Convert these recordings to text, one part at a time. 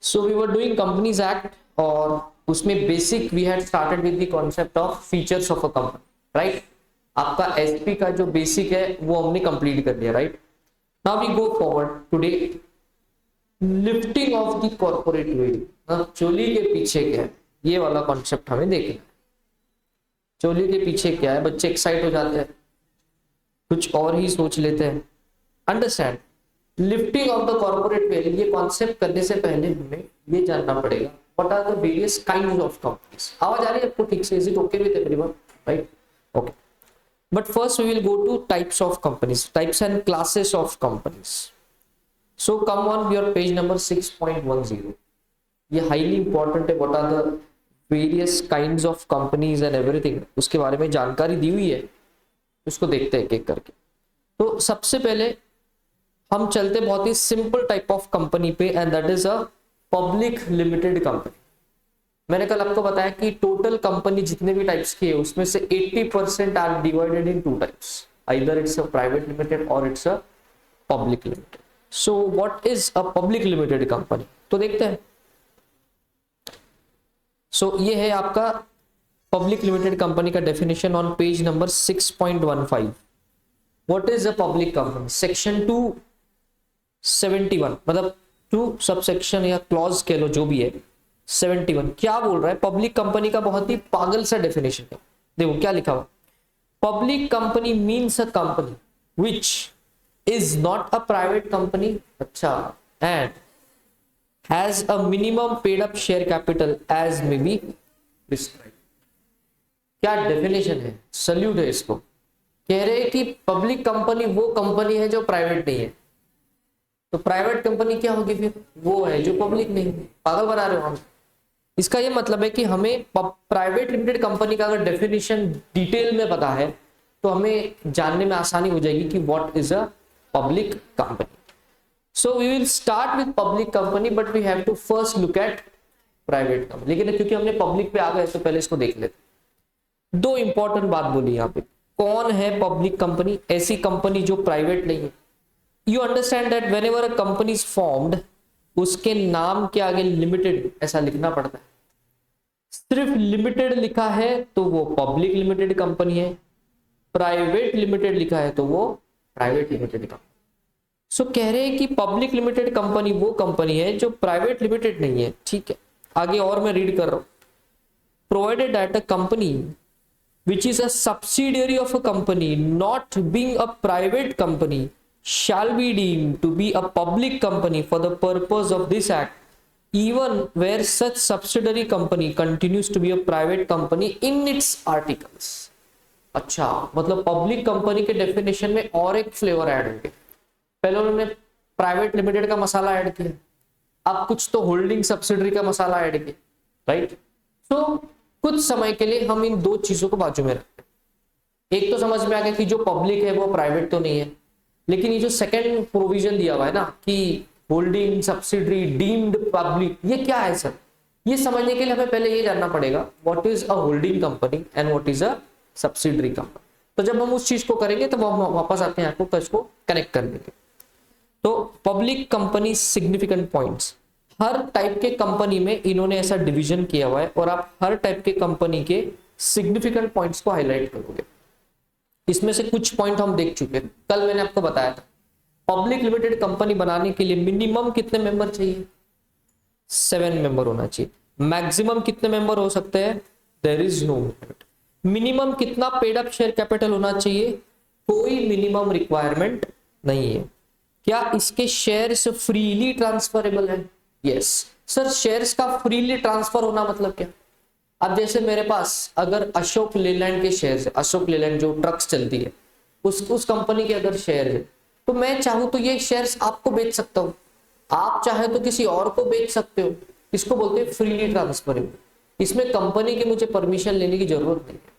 So we were doing companies act, और उसमें basic we had started with the concept of features of a company, right. आपका SP का जो basic है वो हमने कंप्लीट कर दिया, right. Now we go forward today, lifting of the corporate veil. चोली के पीछे क्या है, ये वाला कॉन्सेप्ट हमें देखना है। चोली के पीछे क्या है, बच्चे एक्साइट हो जाते हैं, कुछ और ही सोच लेते हैं। Understand, lifting of the corporate veil, ये कॉन्सेप्ट करने से पहले हमें ये जानना पड़ेगा what are the various kinds of companies. आवाज आ रही है आपको ठीक से? Is it okay with everyone, right? Okay, but first we will go to types of companies, types and classes of companies. So come on your page number 6.10, ये highly important है। What are the various kinds of companies and everything, उसके बारे में जानकारी दी हुई है, उसको देखते हैं एक एक करके। तो सबसे पहले हम चलते बहुत ही सिंपल टाइप ऑफ कंपनी पे, and that is a public limited company. मैंने कल आपको बताया कि टोटल कंपनी जितने भी टाइप्स की है उसमें से 80% are divided in two types, either it's a private limited और it's a public limited. So what is a public limited company, तो देखते हैं। सो ये है आपका पब्लिक लिमिटेड कंपनी का definition on page number 6.15। What is a public company, section 271, मतलब 2 सबसेक्शन या क्लॉज कह लो जो भी है, 71 क्या बोल रहा है? पब्लिक कंपनी का बहुत ही पागल सा डेफिनेशन है। देखो क्या लिखा हुआ, public company means a company which is not a private company, अच्छा, and has a minimum paid up share capital as may be prescribed. क्या डेफिनेशन है, सल्यूट है इसको। कह रहे हैं कि पब्लिक कंपनी वो कंपनी है जो प्राइवेट नहीं है, तो प्राइवेट कंपनी क्या होगी फिर? वो है जो पब्लिक नहीं है। पागल बना रहे हो हम। इसका ये मतलब है कि हमें प्राइवेट लिमिटेड कंपनी का अगर डेफिनेशन डिटेल में पता है तो हमें जानने में आसानी हो जाएगी कि what is a public company. So we will start with public company, but we have to first look at private company. लेकिन क्योंकि हमने पब्लिक पे आ गए तो पहले इसको देख लेते। दो इंपॉर्टेंट बात बोली यहाँ पे, कौन है पब्लिक कंपनी? ऐसी कंपनी जो प्राइवेट नहीं है। You understand that whenever a company is formed, उसके नाम के आगे लिमिटेड ऐसा लिखना पड़ता है। सिर्फ लिमिटेड लिखा है तो वो पब्लिक लिमिटेड कंपनी है, प्राइवेट लिमिटेड लिखा है तो वो प्राइवेट लिमिटेड कंपनी। सो कह रहे हैं कि पब्लिक लिमिटेड कंपनी वो कंपनी है जो प्राइवेट लिमिटेड नहीं है, ठीक है। आगे और मैं रीड कर रहा हूं, provided that a company which is a subsidiary of a company not being a private company shall be deemed to be a public company for the purpose of this act even where such subsidiary company continues to be a private company in its articles। अच्छा, मतलब public company के definition में और एक flavour add हो गया। पहले उन्होंने प्राइवेट लिमिटेड का मसाला ऐड किया, अब कुछ तो होल्डिंग सब्सिडरी का मसाला ऐड किया, राइट। सो कुछ समय के लिए हम इन दो चीजों को बाजू में रखते हैं। एक तो समझ में आ गया कि जो पब्लिक है वो प्राइवेट तो नहीं है, लेकिन ये जो सेकंड प्रोविजन दिया हुआ है ना कि होल्डिंग सब्सिडरी डीम्ड पब्लिक, ये क्या है सर? ये समझने के लिए हमें पहले ये जानना पड़ेगा what is a holding company and what is a subsidiary company. तो जब हम उस चीज को करेंगे तो हम वापस आते हैं आपको इसको कनेक्ट कर देंगे। तो पब्लिक कंपनी सिग्निफिकेंट पॉइंट्स, हर टाइप के कंपनी में इन्होंने ऐसा डिवीजन किया हुआ है और आप हर टाइप के कंपनी के सिग्निफिकेंट पॉइंट्स को हाईलाइट करोगे। इसमें से कुछ पॉइंट हम देख चुके हैं, कल मैंने आपको बताया था। पब्लिक लिमिटेड कंपनी बनाने के लिए मिनिमम कितने मेंबर चाहिए? 7 मेंबर होना चाहिए। मैक्सिमम कितने मेंबर हो सकते हैं? There is no limit. Minimum कितना पेड अप शेयर कैपिटल होना चाहिए? कोई मिनिमम रिक्वायरमेंट नहीं है। क्या इसके शेयर्स फ्रीली ट्रांसफरेबल है? यस सर, शेयर्स का फ्रीली ट्रांसफर होना मतलब क्या? अब जैसे मेरे पास अगर अशोक लेलैंड के शेयर्स है, अशोक लेलैंड जो ट्रक्स चलती है उस कंपनी के अगर शेयर है, तो मैं चाहूं तो ये शेयर्स आपको बेच सकता हूं, आप चाहे तो किसी और को बेच सकते हो। इसको बोलते हैं फ्रीली ट्रांसफरेबल। इसमें कंपनी की मुझे परमिशन लेने की जरूरत नहीं है।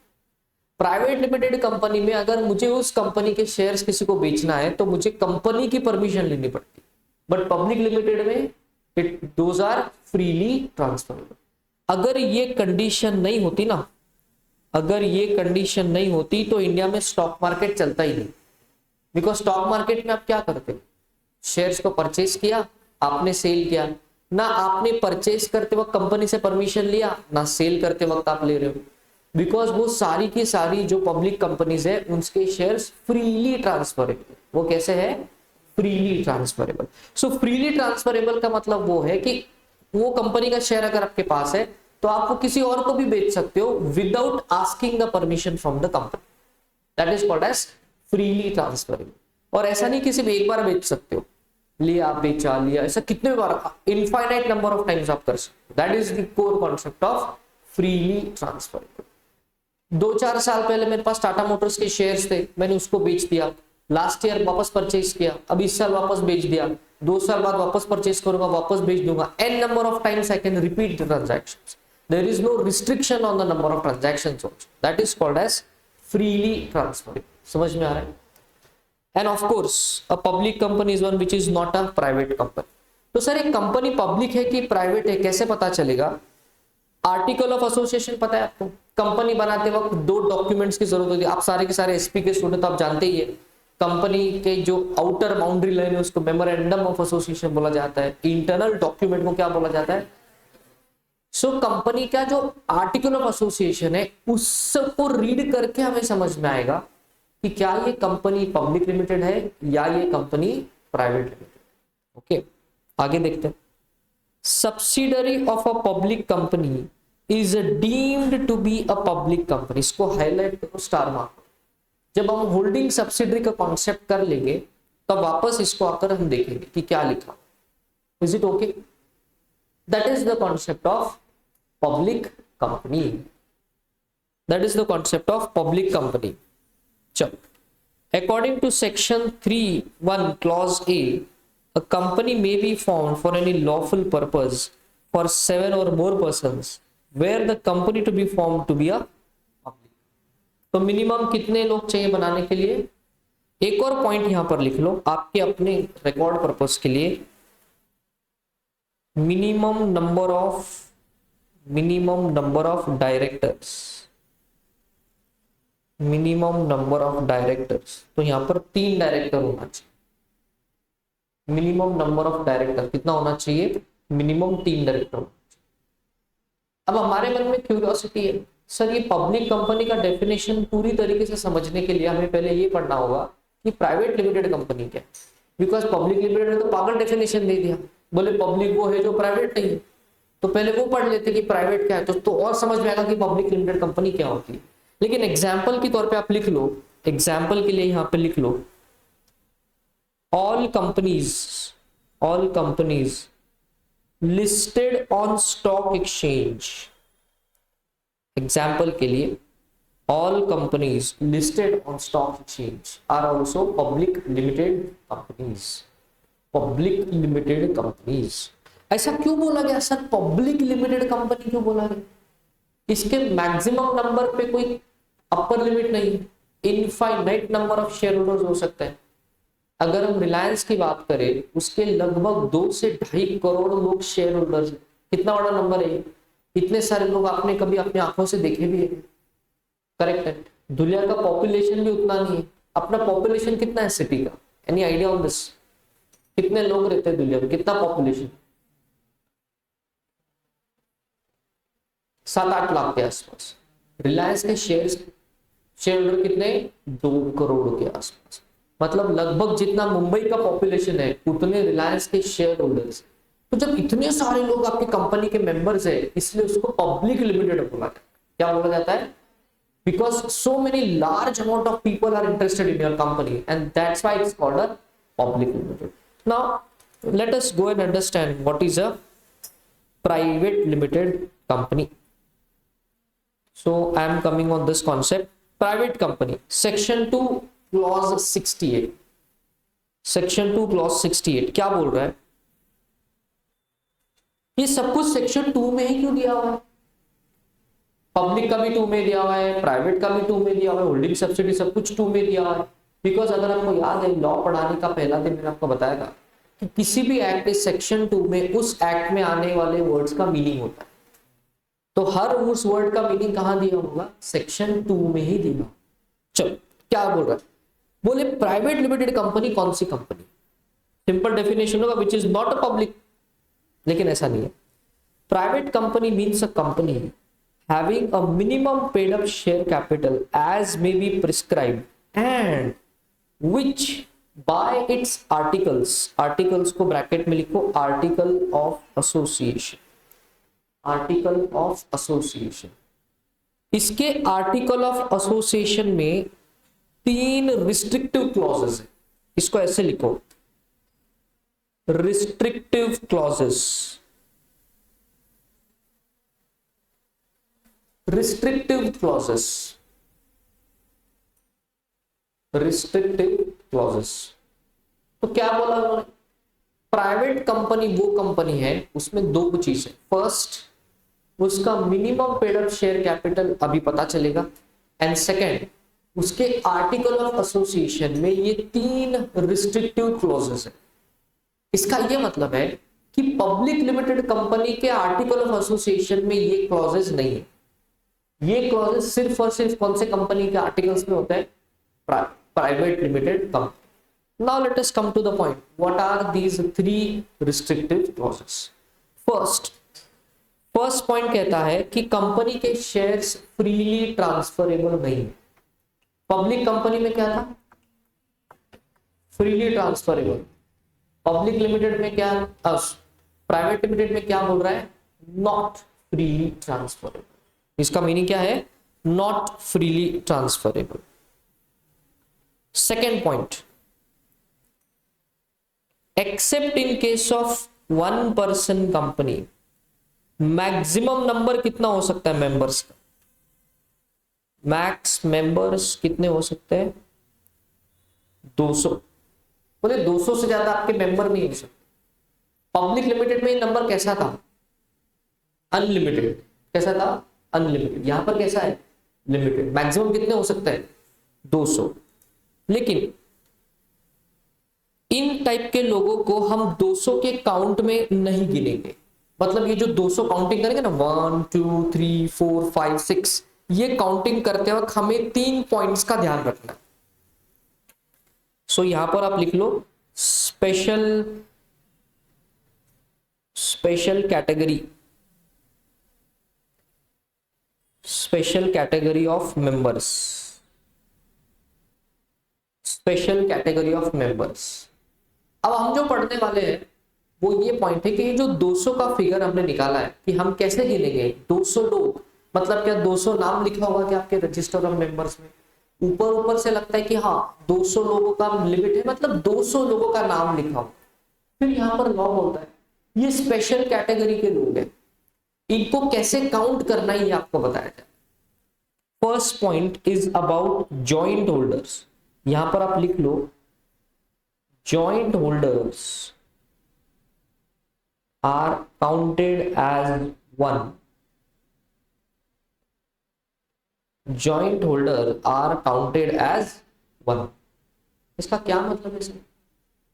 प्राइवेट लिमिटेड कंपनी में अगर मुझे उस कंपनी के शेयर्स किसी को बेचना है तो मुझे कंपनी की परमिशन लेनी पड़ती है, बट पब्लिक लिमिटेड में दोज आर फ्रीली ट्रांसफरेबल। अगर ये कंडीशन नहीं होती ना, अगर ये कंडीशन नहीं होती तो इंडिया में स्टॉक मार्केट चलता ही नहीं। बिकॉज स्टॉक मार्केट में आप क्या करते हो? शेयर्स को परचेज किया, आपने सेल किया, ना आपने परचेस करते वक्त कंपनी से परमिशन लिया, ना सेल करते वक्त आप ले रहे हो, बिकॉज वो सारी की सारी जो पब्लिक कंपनीज है उनके शेयर्स फ्रीली ट्रांसफरेबल। वो कैसे है? Freely transferable. So freely transferable का मतलब वो है कि वो कंपनी का शेयर अगर आपके पास है तो आप वो किसी और को भी बेच सकते हो without asking the permission from the company, that is called as freely transferable. और ऐसा नहीं कि सिर्फ एक बार बेच सकते हो, लिया बेचा लिया, ऐसा कितने बार, इनफाइनाइट नंबर ऑफ टाइम्स आप कर सकते हो। That is the core concept of freely transferable. 2-4 साल पहले मेरे पास टाटा मोटर्स के शेयर्स थे, मैंने उसको बेच दिया, लास्ट ईयर वापस परचेज किया, अब इस साल वापस बेच दिया, 2 साल बाद वापस परचेज करूंगा, वापस बेच दूंगा, n number of times I can repeat the transactions. There is no restriction on the number of transactions also. That is called as freely transferable. समझ में आ रहा है? And of course, a public company is one which is not a private company. तो sir एक company public है कि private है कैसे पता चलेगा? आर्टिकल ऑफ एसोसिएशन पता है आपको? कंपनी बनाते वक्त 2 डॉक्यूमेंट्स की जरूरत होती है। आप सारे के सारे एसपी के स्टूडेंट तो आप जानते ही है। कंपनी के जो आउटर बाउंड्री लाइन है उसको मेमोरेंडम ऑफ एसोसिएशन बोला जाता है, इंटरनल डॉक्यूमेंट को क्या बोला जाता है? सो कंपनी का जो आर्टिकल ऑफ एसोसिएशन है उसको रीड करके हमें समझ में आएगा कि क्या ये कंपनी पब्लिक लिमिटेड है या ये कंपनी प्राइवेट लिमिटेड। ओके, आगे देखते हैं। Subsidiary of a public company is deemed to be a public company. इसको हाईलाइट करो, स्टार मार्क। जब हम होल्डिंग सब्सिडरी का कॉन्सेप्ट कर लेंगे तब वापस इसको आकर हम देखेंगे कि क्या लिखा। Is it okay? That is the concept of public company. That is the concept of public company. चलो, according to section 3(1) clause A, a company may be formed for any lawful purpose for 7 or more persons where the company to be formed to be a public। तो minimum कितने लोग चाहिए बनाने के लिए? एक और पॉइंट यहां पर लिख लो आपके अपने रिकॉर्ड पर्पस के लिए। Minimum number of directors, minimum number of directors. तो यहां पर 3 डायरेक्टर होना चाहिए। मिनिमम नंबर ऑफ डायरेक्टर कितना होना चाहिए? मिनिमम 3 डायरेक्टर होना चाहिए। अब हमारे मन में क्यूरियोसिटी है, सर ये पब्लिक कंपनी का डेफिनेशन पूरी तरीके से समझने के लिए हमें पहले ये पढ़ना होगा कि प्राइवेट लिमिटेड कंपनी क्या है। बिकॉज पब्लिक लिमिटेड ने तो पागल डेफिनेशन दे दिया, बोले पब्लिक वो है जो प्राइवेट नहीं है। तो पहले वो पढ़ लेते कि प्राइवेट क्या है, तो और समझ में आएगा कि पब्लिक लिमिटेड कंपनी क्या होती है। लेकिन एग्जाम्पल के तौर पर आप लिख लो, एग्जाम्पल के लिए यहां पर लिख लो all companies listed on stock exchange। Example के लिए all companies listed on stock exchange are also public limited companies। public limited companies। ऐसा क्यों बोला गया सर? पब्लिक लिमिटेड कंपनी क्यों बोला गया? इसके मैक्सिमम नंबर पे कोई अपर लिमिट नहीं है, infinite number of share holders हो सकते हैं। अगर हम रिलायंस की बात करें उसके लगभग 2 से 2.5 करोड़ लोग शेयर होल्डर्स हैं। कितना बड़ा नंबर है? इतने सारे लोग आपने कभी अपनी आंखों से देखे भी है? करेक्ट है। दुनिया का पॉपुलेशन भी उतना नहीं है। अपना पॉपुलेशन कितना है सिटी का? Any idea on this? कितने लोग रहते हैं दुनिया में? कितना पॉपुलेशन? 7-8 लाख के आसपास। रिलायंस के शेयर होल्डर कितने? 2 करोड़ के आसपास। मतलब लगभग जितना मुंबई का पॉपुलेशन है उतने रिलायंस के शेयर होल्डर्स। तो जब इतने सारे लोग आपकी कंपनी के मेंबर्स है इसलिए उसको पब्लिक लिमिटेड बोला जाता है। क्या बोला जाता है? Because so many large amount of people are interested in your company and that's why it's called a public limited. Now let us go and understand what is a private limited company. So I am coming on this concept. Private company, section 2 clause 68। Section 2 clause 68 क्या बोल रहा है? ये सब कुछ section 2 में ही क्यों दिया हुआ है? पब्लिक का भी 2 में दिया हुआ है, प्राइवेट का भी 2 में दिया हुआ है, होल्डिंग सब्सिडी सब कुछ 2 में दिया हुआ है। बिकॉज अगर आपको याद है लॉ पढ़ाने का पहला दिन मैंने आपको बताया था कि किसी भी एक्ट के सेक्शन 2 में उस एक्ट में आने वाले वर्ड्स का मीनिंग होता है। तो हर उस वर्ड का मीनिंग कहां दिया होगा? सेक्शन 2 में ही दिया। चलो क्या बोल रहा है? बोले प्राइवेट लिमिटेड कंपनी कौन सी कंपनी? सिंपल डेफिनेशन होगा which is not a public. लेकिन ऐसा नहीं है। Private company means a company having a minimum paid up share capital as may be prescribed and which by its articles, articles को bracket में लिखो, article of association, article of association. इसके article of association में 3 restrictive clauses है, इसको ऐसे लिखो, restrictive clauses, restrictive clauses, restrictive clauses. तो क्या बोला उन्होंने, प्राइवेट कंपनी वो कंपनी है उसमें दो चीज है, फर्स्ट उसका minimum paid up share capital अभी पता चलेगा, एंड सेकेंड उसके आर्टिकल ऑफ एसोसिएशन में ये 3 रिस्ट्रिक्टिव क्लॉजेस है। इसका ये मतलब है कि पब्लिक लिमिटेड कंपनी के आर्टिकल ऑफ एसोसिएशन में ये क्लॉजेस नहीं है। ये क्लॉजेस सिर्फ और सिर्फ कौन से कंपनी के आर्टिकल्स में होता है, private limited company. Now let us come to the point. What are these 3 restrictive clauses? First point कहता है कि कंपनी के शेयर्स फ्रीली ट्रांसफरेबल नहीं है। पब्लिक कंपनी में क्या था, फ्रीली ट्रांसफरेबल। पब्लिक लिमिटेड में क्या, प्राइवेट लिमिटेड में क्या बोल रहा है, नॉट फ्रीली ट्रांसफरेबल। इसका मीनिंग क्या है, not freely transferable. Second point, accept in case of 1 person company, maximum number कितना हो सकता है मेंबर्स का, मैक्स मेंबर्स कितने हो सकते हैं, 200। बोले 200 से ज्यादा आपके मेंबर नहीं हो सकते। पब्लिक लिमिटेड में नंबर कैसा था, अनलिमिटेड। कैसा था, अनलिमिटेड। यहां पर कैसा है, लिमिटेड। मैक्सिमम कितने हो सकते हैं, 200। लेकिन इन टाइप के लोगों को हम 200 के काउंट में नहीं गिनेंगे। मतलब ये जो 200 काउंटिंग करेंगे ना, 1 2 3 4 5 6, ये काउंटिंग करते वक्त हमें 3 पॉइंट्स का ध्यान रखना। सो यहां पर आप लिख लो special category, special category of members, special category of members. अब हम जो पढ़ने वाले हैं वो ये पॉइंट है कि ये जो 200 का फिगर हमने निकाला है कि हम कैसे गिनेंगे 200 लोग, मतलब क्या 200 नाम लिखा होगा क्या आपके रजिस्टर ऑफ मेंबर्स में, ऊपर से लगता है कि हाँ 200 लोगों का लिमिट है, मतलब 200 लोगों का नाम लिखा हो। फिर यहाँ पर लॉ बोलता है ये स्पेशल कैटेगरी के लोग हैं, इनको कैसे काउंट करना है ये आपको बताया जाए। First point is about joint holders. यहां पर आप लिख लो joint holders are counted as 1, joint holder are counted as 1। इसका क्या मतलब है,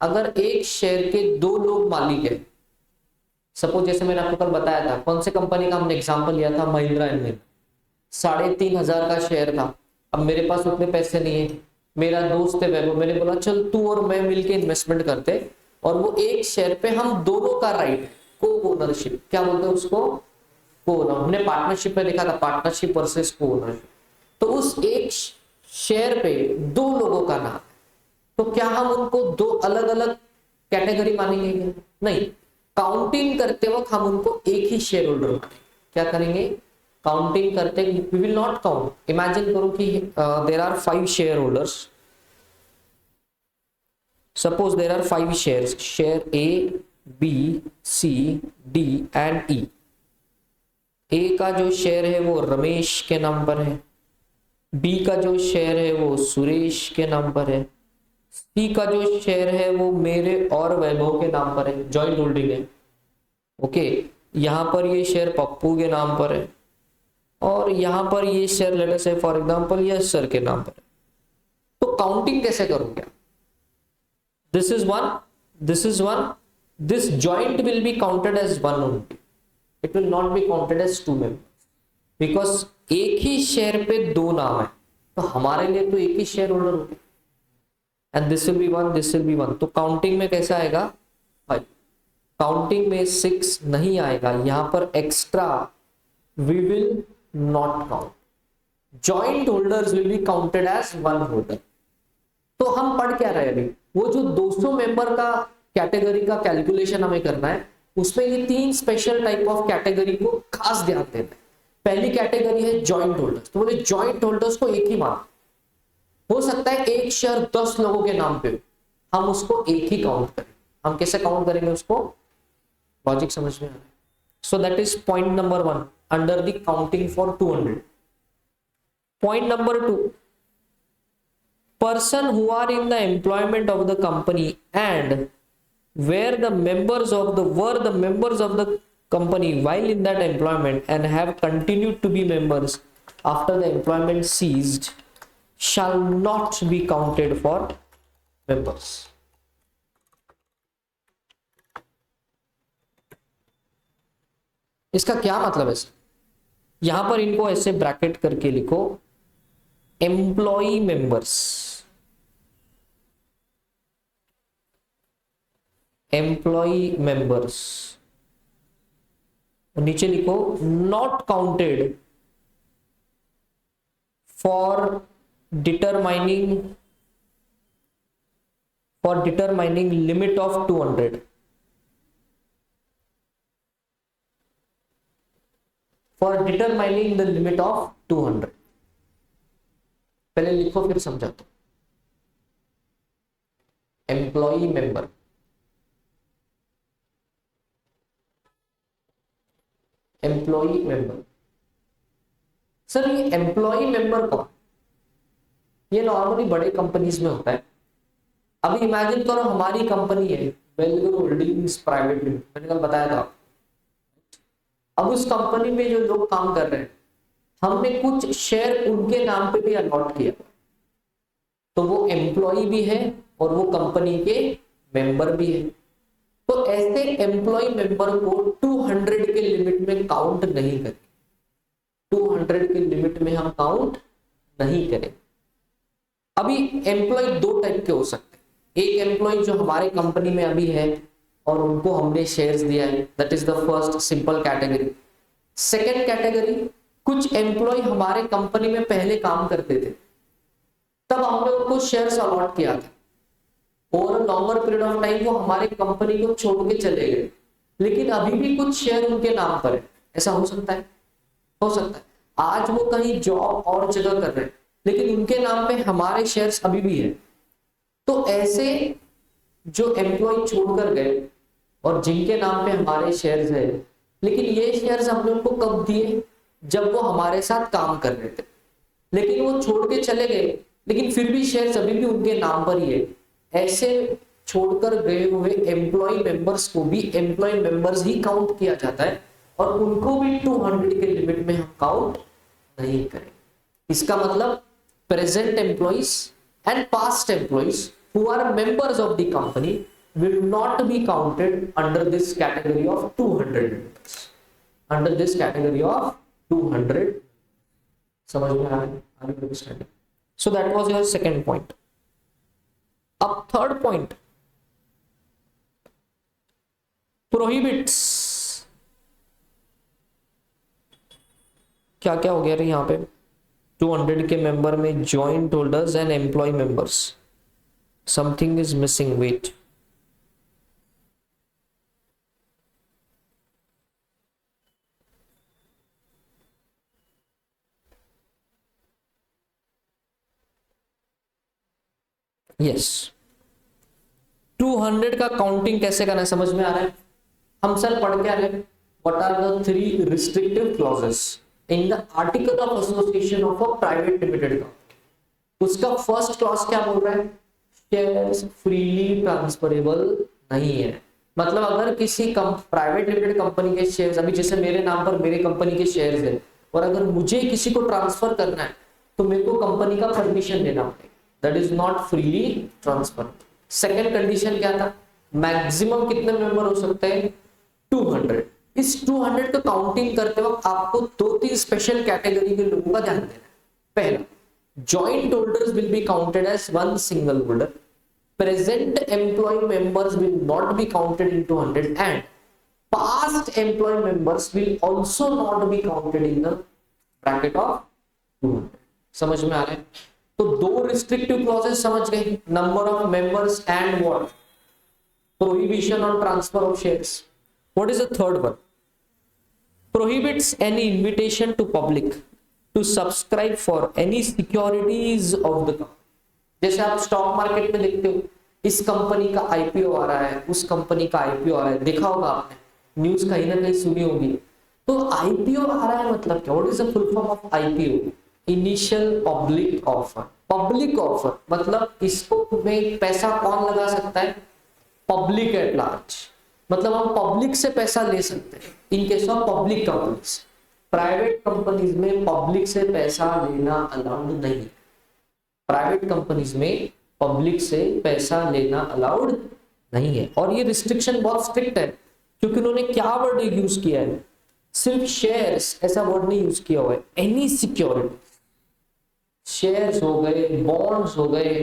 अगर एक शेयर के 2 लोग मालिक है, सपोज जैसे मैंने आपको कल बताया था, कौन से कंपनी का हमने एग्जांपल लिया था, महिंद्रा एंड महिंद्रा, 3,500 का शेयर था। अब मेरे पास उतने पैसे नहीं है, मेरा दोस्त है वैभव, मैंने बोला चल तू और मैं मिलके इन्वेस्टमेंट करते, और वो एक शेयर पे हम दोनों का राइट है, को ओनरशिप, क्या बोलते हैं उसको, को ओनर। हमने पार्टनरशिप में लिखा था पार्टनरशिप वर्सेस को ओनरशिप। तो उस एक शेयर पे 2 लोगों का नाम है, तो क्या हम उनको 2 अलग अलग कैटेगरी मानेंगे, नहीं। काउंटिंग करते वक्त हम उनको एक ही शेयर होल्डर मानेंगे। क्या करेंगे, काउंटिंग करते we will not count. Imagine करो कि there are 5 shareholders, suppose there are 5 shares, share A B C D and E. A का जो शेयर है वो रमेश के नाम पर है, बी का जो शेयर है वो सुरेश के नाम पर है, सी का जो शेयर है वो मेरे और वैभव के नाम पर है, जॉइंट होल्डिंग है। ओके, यहां पर ये शेयर पप्पू के नाम पर है, और यहां पर ये शेयर लेट अस से फॉर एग्जांपल यस सर के नाम पर है। तो काउंटिंग कैसे करोगे, this is 1, this is 1, this joint will be counted as 1 only, it will not be counted as 2 members, because एक ही शेयर पे 2 नाम है, तो हमारे लिए तो एक ही शेयर होल्डर होगा, and this will be 1, this will be 1। तो काउंटिंग में कैसा आएगा 5। काउंटिंग में 6 नहीं आएगा, यहां पर extra we will not count. Joint holders will be counted as one holder. तो हम पढ़ क्या रहे अभी, वो जो 200 मेंबर का कैटेगरी का कैलकुलेशन हमें करना है, उसमें ये 3 स्पेशल टाइप ऑफ कैटेगरी को खास ध्यान देना है। पहली कैटेगरी है जॉइंट होल्डर्स। तो बोले जॉइंट होल्डर्स को एक ही मान, हो सकता है एक शेयर 10 लोगों के नाम पे हो, हम उसको एक ही काउंट करें। हम कैसे काउंट करेंगे उसको, लॉजिक समझ में आ रहा है। सो that is point number 1 under the counting for 200। Point number 2, person who are in the employment of the company and were the members of the company while in that employment and have continued to be members after the employment ceased shall not be counted for members। इसका क्या मतलब है? यहां पर इनको ऐसे bracket करके लिखो, एम्प्लॉई मेंबर्स, एम्प्लॉई मेंबर्स, नीचे लिखो not counted for determining limit of 200। For determining the limit of 200। पहले लिखो फिर समझाता हूं। Employee member, employee member. Sir ये एम्प्लॉई मेंबर कौन? ये नॉर्मली बड़े कंपनीज में होता है। अभी इमेजिन करो हमारी कंपनी है वेलगुर होल्डिंग्स प्राइवेट लिमिटेड, मैंने कल बताया था। अब उस कंपनी में जो लोग काम कर रहे हैं, हमने कुछ शेयर उनके नाम पे भी अलॉट किया, तो वो एम्प्लॉई भी है और वो कंपनी के मेंबर भी है। तो ऐसे एम्प्लॉय मेंबर को 200 के लिमिट में काउंट नहीं करें, 200 के लिमिट में हम काउंट नहीं करें। अभी एम्प्लॉय 2 टाइप के हो सकते हैं। एक एम्प्लॉय जो हमारे कंपनी में अभी है और उनको हमने शेयर्स दिया है, that is the first simple category. Second category, कुछ एम्प्लॉय हमारे कंपनी में पहले काम करते थे, तब हमने उनको शेयर्स अलॉट किया था, over longer period of time वो हमारे कंपनी को छोड़ के चले गए, लेकिन अभी भी कुछ शेयर उनके नाम पर है। ऐसा हो सकता है, हो सकता है आज वो कहीं जॉब और जगह कर रहे हैं, लेकिन उनके नाम पे हमारे शेयर्स अभी भी है। तो ऐसे जो एम्प्लॉय छोड़कर गए और जिनके नाम पे हमारे शेयर्स है, लेकिन ये शेयर्स हमने उनको कब दिए, जब वो हमारे साथ काम कर रहे थे, लेकिन वो छोड़ के चले गए, लेकिन फिर भी शेयर्स अभी भी उनके नाम पर ही है। ऐसे छोड़कर गए हुए एम्प्लॉय मेंबर्स को भी एम्प्लॉय मेंबर्स ही काउंट किया जाता है और उनको भी 200 के लिमिट में हम काउंट नहीं करें। इसका मतलब present employees and past employees who are members of the company will not be counted under this category of 200 members, under this category of 200। समझ में आ रहा है? So that was your second point। अब third point, prohibits। क्या क्या हो गया रे यहाँ पे? 200 के मेंबर में joint holders and employ members, something is missing, wait। yes 200 का काउंटिंग कैसे करना है समझ में आ रहा है? हम सर पढ़ के आ रहे हैं what are the 3 restrictive clauses in the article of association of a private limited company। उसका फर्स्ट क्लॉज क्या बोल रहा है? शेयर्स फ्रीली ट्रांसफरेबल नहीं है। मतलब अगर किसी प्राइवेट लिमिटेड कंपनी के शेयर्स, अभी जैसे मेरे नाम पर मेरे कंपनी के शेयर्स है, और अगर मुझे किसी को ट्रांसफर करना है तो मेरे को कंपनी का परमिशन लेना पड़ेगा, that is not freely transfer. Second condition क्या था? मैक्सिमम कितने मेंबर हो सकते हैं? 200। इस 200 का काउंटिंग करते वक्त आपको 2-3 स्पेशल कैटेगरी के लोगों का ध्यान देना है। पहला, joint holders will be counted as one single holder, present employee members will not be counted in 200, and past employee members will also not be counted in the bracket of 200. समझ में आ रहा है? तो दो रिस्ट्रिक्टिव क्लॉजेस समझ गए, number of members and what, prohibition on transfer of shares. What is the third one? Prohibits any invitation to public to subscribe for any securities of the company. जैसे आप स्टॉक मार्केट में देखते हो, इस company का IPO आ रहा है, उस कंपनी का आईपीओ आ रहा है, देखा होगा आपने, न्यूज कहीं ना कहीं सुनी होगी. तो आईपीओ आ रहा है मतलब क्या? What is the full form of IPO? Initial public offer. Public offer मतलब इसको में पैसा कौन लगा सकता है? Public at large. मतलब हम पब्लिक से पैसा ले सकते हैं in case of public companies. Private companies में पब्लिक से पैसा लेना अलाउड नहीं. प्राइवेट कंपनीज में पब्लिक से पैसा लेना अलाउड नहीं है. और ये रिस्ट्रिक्शन बहुत स्ट्रिक्ट है, क्योंकि उन्होंने क्या वर्ड यूज किया है? सिर्फ शेयर्स ऐसा वर्ड नहीं यूज किया हुआ है. एनी सिक्योरिटी, शेयर्स हो गए, बॉन्ड्स हो गए,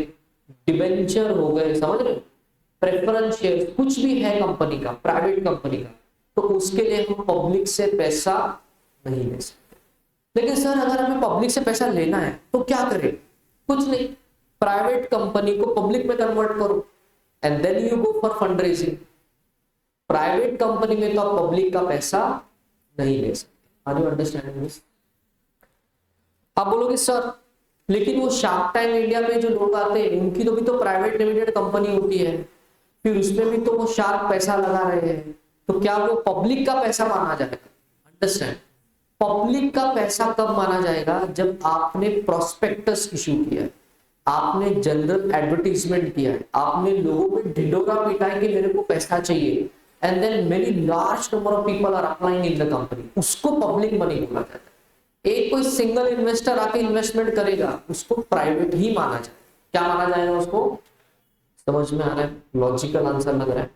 डिबेंचर हो गए, समझ रहे हो, प्रेफरेंस शेयर्स, कुछ भी है कंपनी का, प्राइवेट कंपनी का, तो उसके लिए हम पब्लिक से पैसा नहीं ले सकते. लेकिन सर अगर हमें पब्लिक से पैसा लेना है तो क्या करें? कुछ नहीं, प्राइवेट कंपनी को पब्लिक में कन्वर्ट करो and then you go for fund raising. Private company में तो आप पब्लिक का पैसा नहीं ले सकते. Are you understanding this? आप बोलोगे सर लेकिन वो शार्क टैंक इंडिया में जो लोग आते हैं उनकी तो भी तो प्राइवेट लिमिटेड कंपनी होती है, फिर उसमें भी तो वो शार्क पैसा लगा रहे हैं, तो क्या वो पब्लिक का पैसा माना जाएगा? अंडरस्टैंड, पब्लिक का पैसा कब माना जाएगा? जब आपने प्रोस्पेक्टस इशू किया है, आपने जनरल एडवर्टीजमेंट किया है, आपने लोगों में ढिंडोरा पीटा है कि मेरे को पैसा चाहिए, and then many large number of people are applying in the company, उसको पब्लिक मनी बोला जाता है. एक कोई सिंगल इन्वेस्टर आके इन्वेस्टमेंट करेगा, उसको प्राइवेट ही माना जाए. क्या माना जाएगा उसको? समझ में आ रहा है? लॉजिकल आंसर लग रहा है.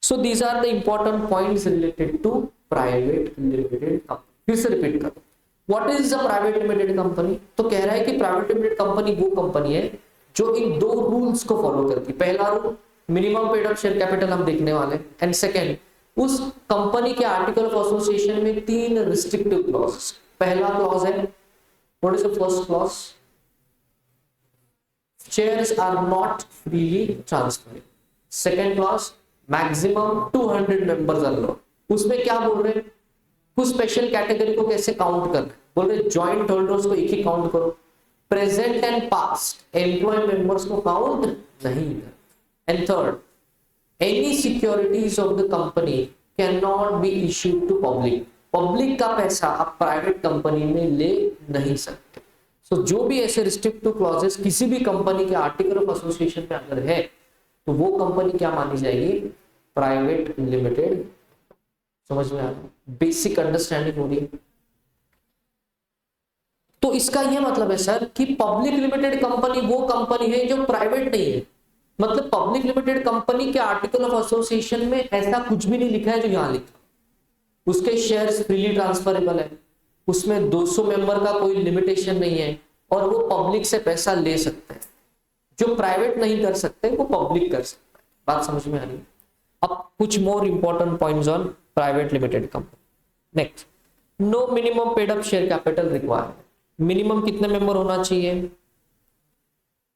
So these are the important points related to private limited company. फिर से रिपीट करो, what is the private limited company? तो कह रहा है कि प्राइवेट लिमिटेड कंपनी वो कंपनी है जो इन दो रूल्स को फॉलो करती है. पहला rule minimum paid up share capital हम देखने वाले हैं, एंड सेकंड उस कंपनी के आर्टिकल ऑफ एसोसिएशन में 3 रिस्ट्रिक्टिव क्लॉज. पहला क्लॉज है, what is the first clause? Shares are not freely transferable. Second clause, maximum 200 members allowed. उसमें क्या बोल रहे हैं? कुछ स्पेशल कैटेगरी को कैसे काउंट करना है? बोल रहे जॉइंट होल्डर्स को एक ही काउंट करो, present and past employ members को काउंट नहीं कर. And third, any securities of the company cannot be issued to public. Public का पैसा आप प्राइवेट कंपनी में ले नहीं सकते. सो जो भी ऐसे रिस्ट्रिक्टिव क्लॉजेस किसी भी कंपनी के आर्टिकल ऑफ एसोसिएशन में अगर है तो वो कंपनी क्या मानी जाएगी? Private limited. समझ में आ रहा है? बेसिक अंडरस्टैंडिंग हो रही है. तो इसका यह मतलब है सर कि पब्लिक लिमिटेड कंपनी वो कंपनी है जो प्राइवेट नहीं है. मतलब पब्लिक लिमिटेड कंपनी के आर्टिकल ऑफ एसोसिएशन में ऐसा कुछ भी नहीं लिखा है जो यहां लिखा. उसके शेयर्स फ्रीली ट्रांसफरेबल है, उसमें 200 मेंबर का कोई लिमिटेशन नहीं है, और वो पब्लिक से पैसा ले सकते हैं. जो प्राइवेट नहीं कर सकते वो पब्लिक कर सकता है. बात समझ में आ रही है? अब कुछ more important points on private limited company. Next, no minimum paid up share capital required. Minimum कितने मेंबर होना चाहिए?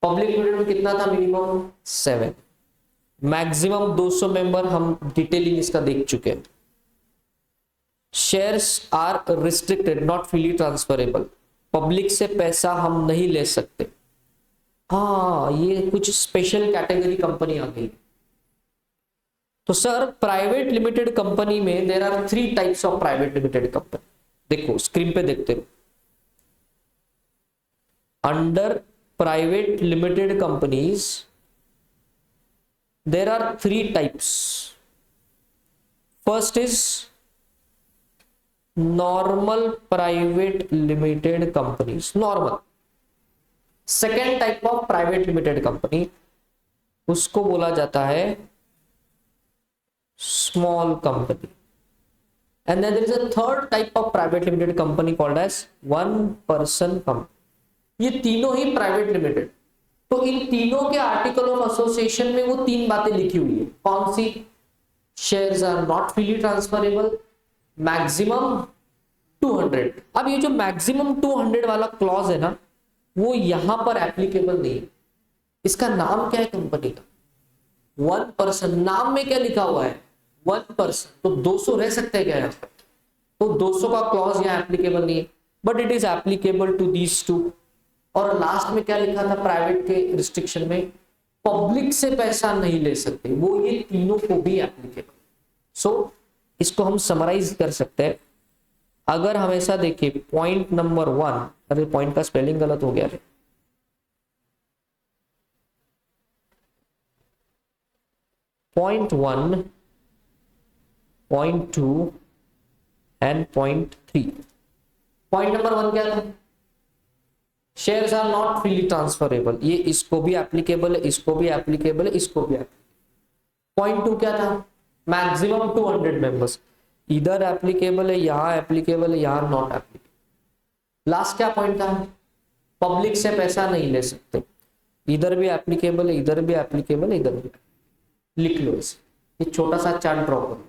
पब्लिक लिमिटेड में कितना था मिनिमम? 7. मैक्सिमम 200 मेंबर, हम डिटेलिंग इसका देख चुके हैं. Shares are restricted not freely transferable. Public से पैसा हम नहीं ले सकते. हाँ, ये कुछ स्पेशल कैटेगरी कंपनी आ गई. तो सर प्राइवेट लिमिटेड कंपनी में there are 3 types of private limited company. देखो स्क्रीन पे देखते रहो. Under private limited companies there are 3 types. First is normal private limited companies, normal. Second type of private limited company उसको बोला जाता है small company, and then there is a third type of private limited company called as one person company. ये तीनों ही private limited. तो इन तीनों के article of association में वो 3 बातें लिखी हुई है. कौन सी? Shares are not freely transferable, maximum 200। अब ये जो मैक्सिमम 200 वाला क्लॉज है ना, वो यहां पर एप्लीकेबल नहीं है। इसका नाम क्या है कंपनी का? 1%। नाम में क्या लिखा हुआ है? 1%। तो 200 रह सकते हैं क्या यहाँ पर? तो 200 का क्लॉज यहाँ एप्लीकेबल नहीं है, but it is applicable to these two. और लास्ट में क्या लिखा था प्राइवेट के रिस्ट्रिक्शन में? पब्लिक से पैसा नहीं ले सकते, वो ये तीनों को भी एप्लीकेबल। सो इसको हम समराइज कर सकते हैं। अगर हमेशा देखिए पॉइंट नंबर 1, अरे पॉइंट का स्पेलिंग गलत हो गया है, point 1, point 2 and point 3। Point number 1 क्या था? Shares are not freely transferable, ये इसको भी एप्लीकेबल है, इसको भी एप्लीकेबल है, इसको भी एप्लीकेबल। पॉइंट 2 क्या था? मैक्सिमम 200 मेंबर्स, इधर एप्लीकेबल है, यहां एप्लीकेबल है, यहां नॉट एप्लीकेबल। लास्ट क्या पॉइंट था? पब्लिक से पैसा नहीं ले सकते, इधर भी एप्लीकेबल है, इधर भी एप्लीकेबल है, इधर भी। लिख लो इसे, ये छोटा सा चार्ट ड्रॉ करो।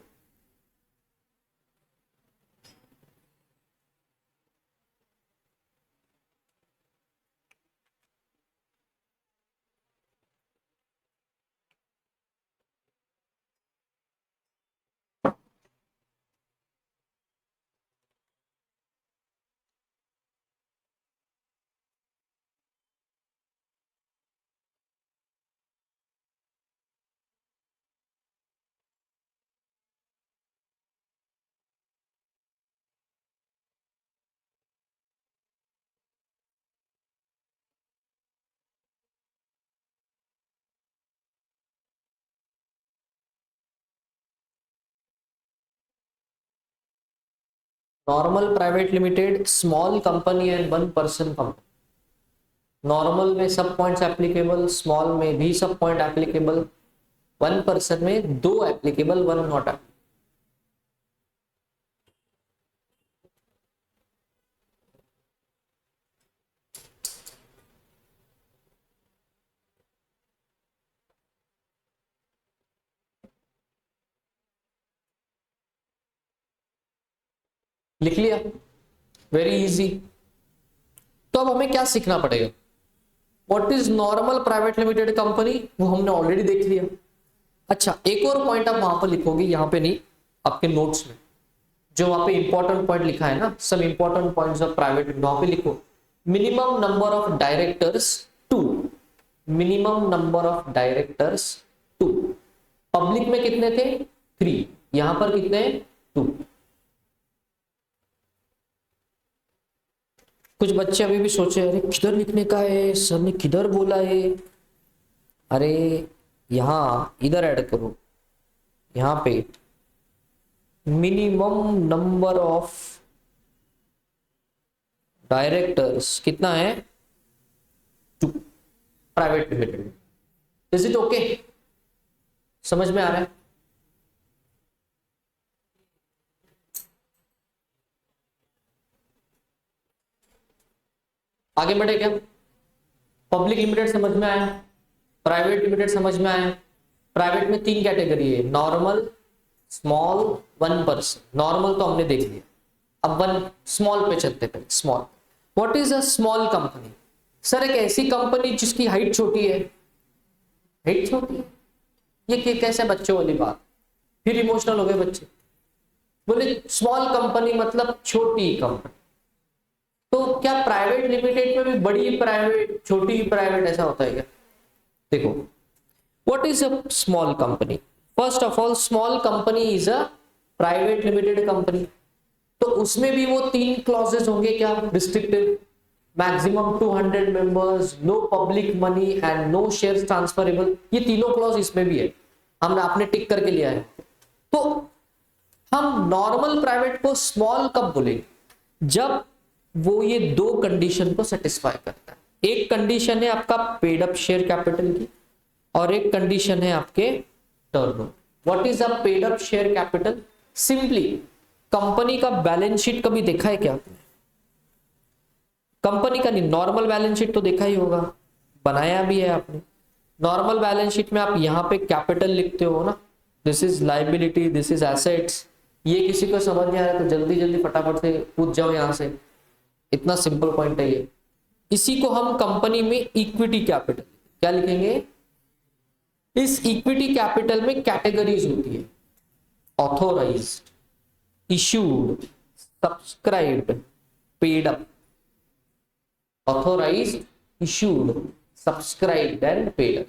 Normal private limited, small company and 1% company. Normal में सब पॉइंट्स एप्लीकेबल, स्मॉल में भी सब पॉइंट एप्लीकेबल, 1% में 2 एप्लीकेबल, 1 नॉट एप्लीकेबल। लिख लिया? Very easy. तो अब हमें क्या सीखना पड़ेगा? What is normal private limited company, वो हमने ऑलरेडी देख लिया। अच्छा, एक और पॉइंट आप वहां पर लिखोगे, यहाँ पे नहीं, आपके नोट्स में जो वहां पे इंपॉर्टेंट पॉइंट लिखा है ना, सब इंपॉर्टेंट पॉइंट्स ऑफ प्राइवेट, वहां पे लिखो minimum number of directors 2। Minimum number of directors 2। Public में कितने थे? 3, यहां पर कितने? 2। कुछ बच्चे अभी भी सोचे अरे किधर लिखने का है, सर ने किधर बोला है? अरे यहां इधर ऐड करो, यहां पे मिनिमम नंबर ऑफ डायरेक्टर्स कितना है? 2। Private limited. Is it okay? समझ में आ रहा है? आगे बढ़े क्या? पब्लिक लिमिटेड समझ में आया, प्राइवेट लिमिटेड समझ में आया। प्राइवेट में 3 कैटेगरी है, नॉर्मल, स्मॉल, 1%। नॉर्मल तो हमने देख लिया, अब 1 स्मॉल पे चलते हैं। Small, what is a small company? Sir एक ऐसी कंपनी जिसकी हाइट छोटी है। हाइट छोटी है, ये कैसे बच्चों वाली बात? फिर इमोशनल हो गए बच्चे, बोले स्मॉल कंपनी मतलब छोटी कंपनी। तो क्या प्राइवेट लिमिटेड में भी बड़ी प्राइवेट, छोटी प्राइवेट ऐसा होता है क्या? देखो, what is a small company? First of all, small company is a private limited company. तो उसमें भी वो 3 क्लॉजेस होंगे क्या? Restrictive, maximum 200 members, no public money and no shares transferable. ये तीनों क्लॉज इसमें भी है, हमने आपने टिक करके लिया है। तो हम नॉर्मल प्राइवेट को स्मॉल कब बोलेंगे? जब वो ये 2 कंडीशन को सेटिस्फाई करता है। एक कंडीशन है आपका पेड अप शेयर कैपिटल की, और एक कंडीशन है आपके turnover. What is a paid up share capital? Simply company का बैलेंस शीट कभी देखा है क्या आपने? कंपनी का नहीं, नॉर्मल बैलेंस शीट तो देखा ही होगा, बनाया भी है आपने। नॉर्मल बैलेंस शीट में आप यहां पे कैपिटल लिखते हो ना, this is liability, this is assets. ये किसी को समझ नहीं आ रहा तो जल्दी जल्दी फटाफट से पूछ जाओ यहां से, इतना सिंपल पॉइंट है ये। इसी को हम कंपनी में इक्विटी कैपिटल क्या लिखेंगे? इस इक्विटी कैपिटल में कैटेगरीज होती है, authorised, issued, subscribed, paid up. Authorised, issued, subscribed and paid up.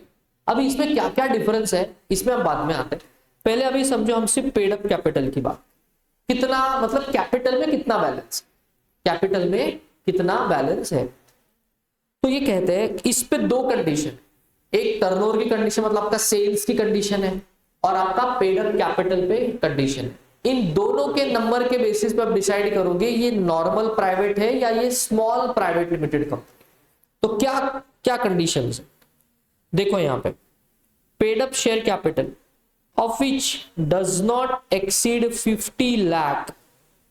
अभी इसमें क्या क्या डिफरेंस है इसमें हम बाद में आते हैं, पहले अभी समझो हम सिर्फ पेड अप कैपिटल की बात। कितना मतलब कैपिटल में कितना बैलेंस, कैपिटल में कितना बैलेंस है। तो ये कहते हैं इस पे दो कंडीशन, एक टर्नओवर की कंडीशन मतलब आपका सेल्स की कंडीशन है, और आपका पेड अप कैपिटल पे कंडीशन है। इन दोनों के नंबर के बेसिस पे आप डिसाइड करोगे ये नॉर्मल प्राइवेट है या ये स्मॉल प्राइवेट लिमिटेड कंपनी। तो क्या क्या कंडीशंस है देखो यहां पे, paid up share capital of which does not exceed 50 lakh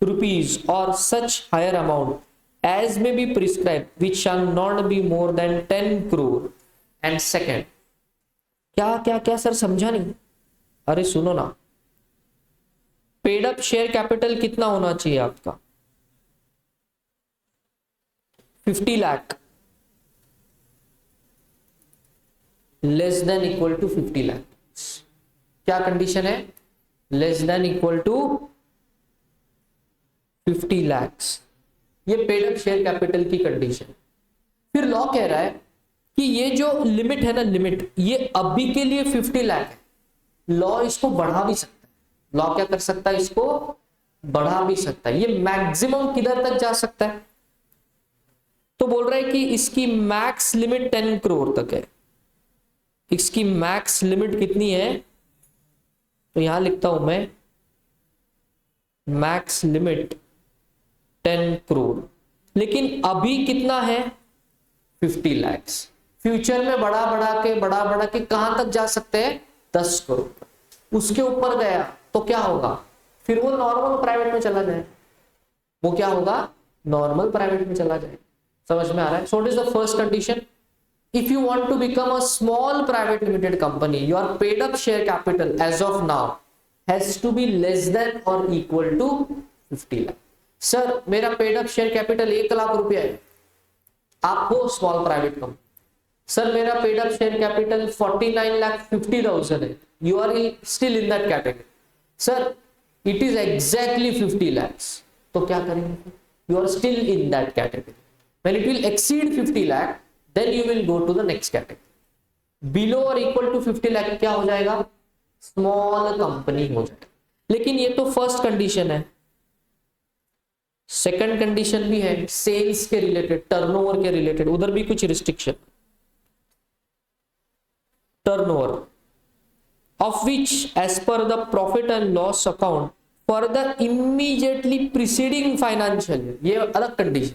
rupees or such higher amount as may be prescribed which shall not be more than 10 crore and second क्या क्या क्या सर समझा नहीं, अरे सुनो ना, पेड अप शेयर कैपिटल कितना होना चाहिए आपका 50 lakh less than equal to 50 lakh. क्या कंडीशन है? Less than equal to 50 lakhs, ये पेड अप शेयर कैपिटल की कंडीशन। फिर लॉ कह रहा है कि ये जो लिमिट है ना, लिमिट ये अभी के लिए 50 लाख है, लॉ इसको बढ़ा भी सकता है। लॉ क्या कर सकता है? इसको बढ़ा भी सकता है। ये मैक्सिमम किधर तक जा सकता है? तो बोल रहा है कि इसकी मैक्स लिमिट 10 करोड़ तक है। इसकी मैक्स लिमिट कितनी है? तो यहां लिखता हूं मैं मैक्स लिमिट 10 करोड़, लेकिन अभी कितना है 50 lakhs। फ्यूचर में बढ़ा के कहां तक जा सकते हैं 10 करोड़। उसके ऊपर गया तो क्या होगा? फिर वो नॉर्मल प्राइवेट में चला जाए, वो क्या होगा? नॉर्मल प्राइवेट में चला जाए। समझ में आ रहा है? So it is the first condition. If you want to become a small private limited company, your paid up share capital as of now has to be less than or equal to 50 lakh. Sir मेरा paid up share capital 1 lakh रुपया है, आप हो small private company. Sir मेरा paid up share capital 49,50,000 है, you are still in that category. Sir it is exactly 50 lakhs, तो क्या करेंगे? You are still in that category. When it will exceed 50 lakh then you will go to the next category. Below or equal to 50 lakh क्या हो जाएगा? Small company हो जाएगा। लेकिन ये तो फर्स्ट कंडीशन है, सेकंड कंडीशन भी है, सेल्स के रिलेटेड, टर्नओवर के रिलेटेड, उधर भी कुछ restriction. Turnover of which as per the profit and loss account for the immediately preceding financial year, ये अलग कंडीशन।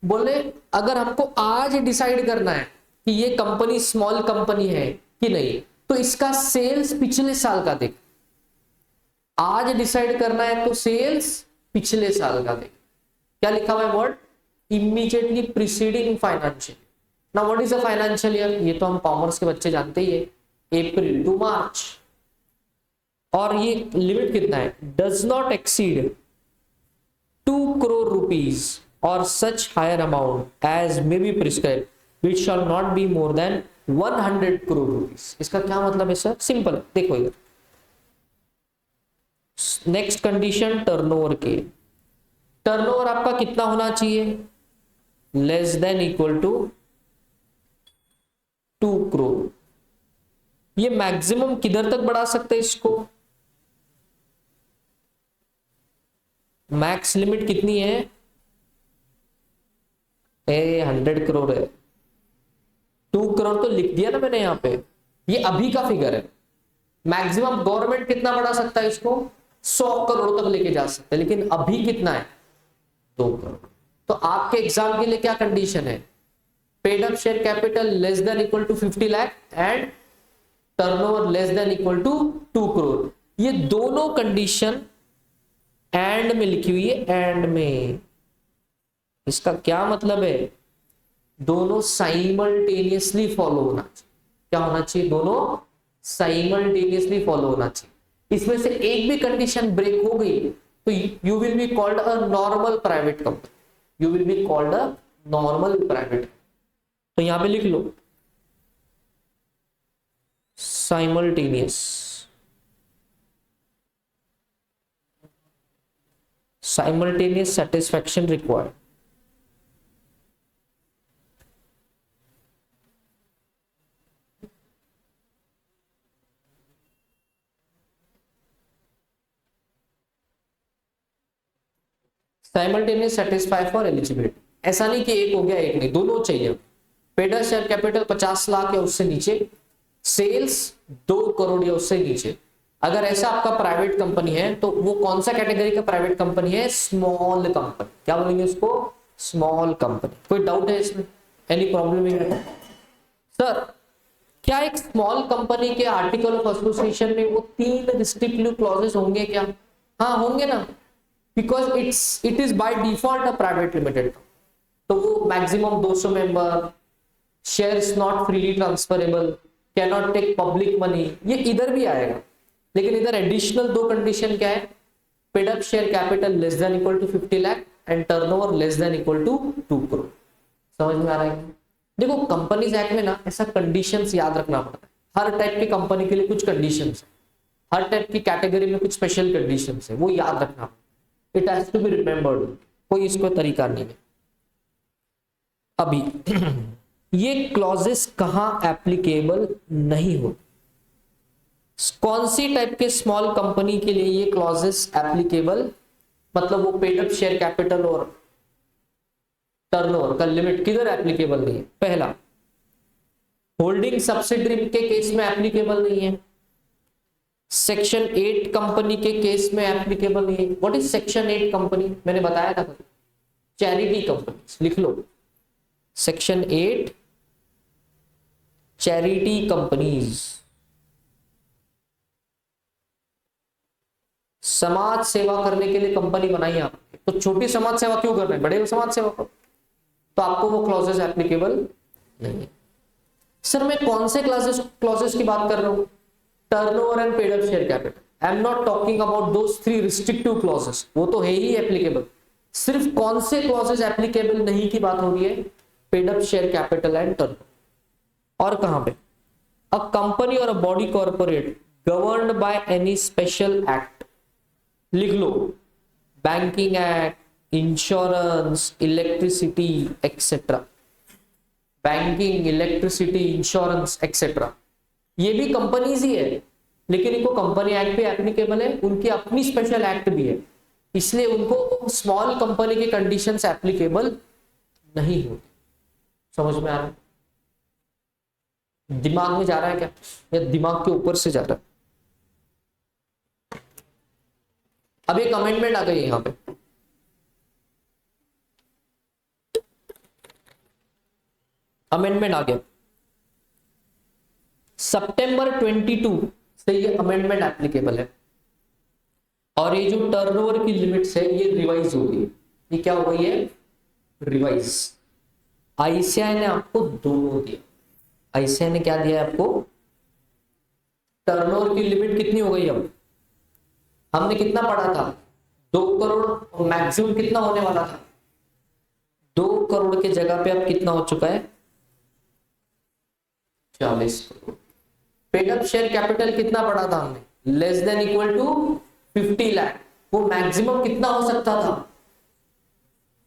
बोले अगर हमको आज डिसाइड करना है कि ये कंपनी स्मॉल कंपनी है कि नहीं, तो इसका सेल्स पिछले साल का देख। आज डिसाइड करना है तो सेल्स पिछले साल का देख। क्या लिखा हुआ है word? Immediately preceding financial. Now what is the financial year? ये तो हम कॉमर्स के बच्चे जानते ही है, अप्रैल टू मार्च। और ये लिमिट कितना है? Does not exceed 2 crore rupees or such higher amount as may be prescribed which shall not be more than 100 crore rupees। इसका क्या मतलब है सर? सिंपल है, देखो इधर नेक्स्ट कंडीशन टर्नओवर के। टर्नओवर आपका कितना होना चाहिए? Less than equal to 2 crore. ये मैक्सिमम किधर तक बढ़ा सकते हैं इसको? मैक्स लिमिट कितनी है? 100 करोड़ है। 2 करोड़ तो लिख दिया ना मैंने यहां पे, ये अभी का फिगर है। मैक्सिमम गवर्नमेंट कितना बढ़ा सकता है इसको? 100 करोड़ तक लेके जा सकते हैं, लेकिन अभी कितना है? 2 करोड़। तो आपके एग्जाम के लिए क्या कंडीशन है? Paid up share capital less than equal to 50 lakh and turnover less than equal to 2 crore. ये दोनों कंडीशन एंड में लिखी हुई है, एंड में। इसका क्या मतलब है? दोनों साइमल्टेनियसली फॉलो होना चाहिए। क्या होना चाहिए? दोनों साइमल्टेनियसली फॉलो होना चाहिए। इसमें से एक भी कंडीशन ब्रेक हो गई तो you will be called a normal private company, you will be called a normal private. तो यहां पे लिख लो simultaneous, simultaneous satisfaction required. Simultaneous satisfy for eligibility, ऐसा नहीं कि एक हो गया एक नहीं, दोनों चाहिए। Paid up share capital 50 lakh या उससे नीचे, सेल्स 2 करोड़ या उससे नीचे। अगर ऐसा आपका प्राइवेट कंपनी है तो वो कौन सा कैटेगरी का प्राइवेट कंपनी है? Small company. क्या बोलेंगे उसको? Small company. कोई डाउट है इसमें? Any problem? सर क्या एक स्मॉल कंपनी के आर्टिकल ऑफ एसोसिएशन में वो 3 रिस्ट्रिक्टिव क्लॉजेस होंगे क्या? हाँ होंगे ना, because it is by default a private limited. तो वो maximum 200 member, shares not freely transferable, can not take public money, ये इधर भी आएगा। लेकिन इधर एडिशनल 2 कंडीशन क्या है? Paid up share capital less than equal to 50 lakh and turnover less than equal to 2 crore. समझ में आ रहा है? देखो कंपनीज एक्ट में ना ऐसा कंडीशंस याद रखना पड़ता है। हर टाइप की कंपनी के लिए कुछ कंडीशंस है, हर टाइप की कैटेगरी में कुछ स्पेशल कंडीशंस है, वो याद रखना। It has to be remembered, कोई इसको तरीका नहीं है। अभी ये क्लॉजेस कहां एप्लीकेबल नहीं हो? कौन सी टाइप के स्मॉल कंपनी के लिए ये क्लॉजेस एप्लीकेबल, मतलब वो पेड अप शेयर कैपिटल और टर्नओवर का लिमिट किधर एप्लीकेबल नहीं है? पहला, होल्डिंग सब्सिडरी के केस में एप्लीकेबल नहीं है, सेक्शन 8 कंपनी के केस में एप्लीकेबल नहीं है। What is section 8 company? मैंने बताया था, चैरिटी कंपनी। लिख लो सेक्शन 8 चैरिटी कंपनीज, समाज सेवा करने के लिए कंपनी बनाई है आपने, तो छोटी समाज सेवा क्यों कर रहे हैं, बड़े समाज सेवा को, तो आपको वो क्लॉजेस एप्लीकेबल नहीं है। सर मैं कौन से क्लॉजेस की बात कर रहा हूं? Turnover and paid up share capital. I am not talking about those 3 restrictive clauses, वो तो है ही एप्लीकेबल। सिर्फ कौन से क्लॉजेस एप्लीकेबल नहीं की बात हो रही है? Paid up share capital and turnover. और कहां पे? अ कंपनी और a body corporate governed by any special act. लिख लो banking act, insurance, electricity etcetera. Banking, electricity, insurance etcetera, ये भी कंपनीज ही है, लेकिन इनको कंपनी एक्ट भी एप्लीकेबल है, उनकी अपनी स्पेशल एक्ट भी है, इसलिए उनको स्मॉल कंपनी के कंडीशंस एप्लीकेबल नहीं होती। समझ में आ रहा है? दिमाग में जा रहा है क्या, या दिमाग के ऊपर से जा रहा है? अब एक अमेंडमेंट आ गई यहां पे, अमेंडमेंट आ गया सितंबर 22 से ये अमेंडमेंट एप्लीकेबल है, और ये जो टर्नओवर की लिमिट्स है ये रिवाइज हो गई। ये क्या हो गई है? रिवाइज। आईसीआई ने आपको दोनों दिया। आईसीआई ने क्या दिया आपको? टर्नओवर की लिमिट कितनी हो गई? अब हमने कितना पढ़ा था? 2 करोड़, मैक्सिमम कितना होने वाला था? 2 करोड़ के जगह पे अब कितना हो चुका है? 40 crore. Paid up share capital कितना पढ़ा था हमने? Less than equal to 50 lakh. वो मैक्सिमम कितना हो सकता था?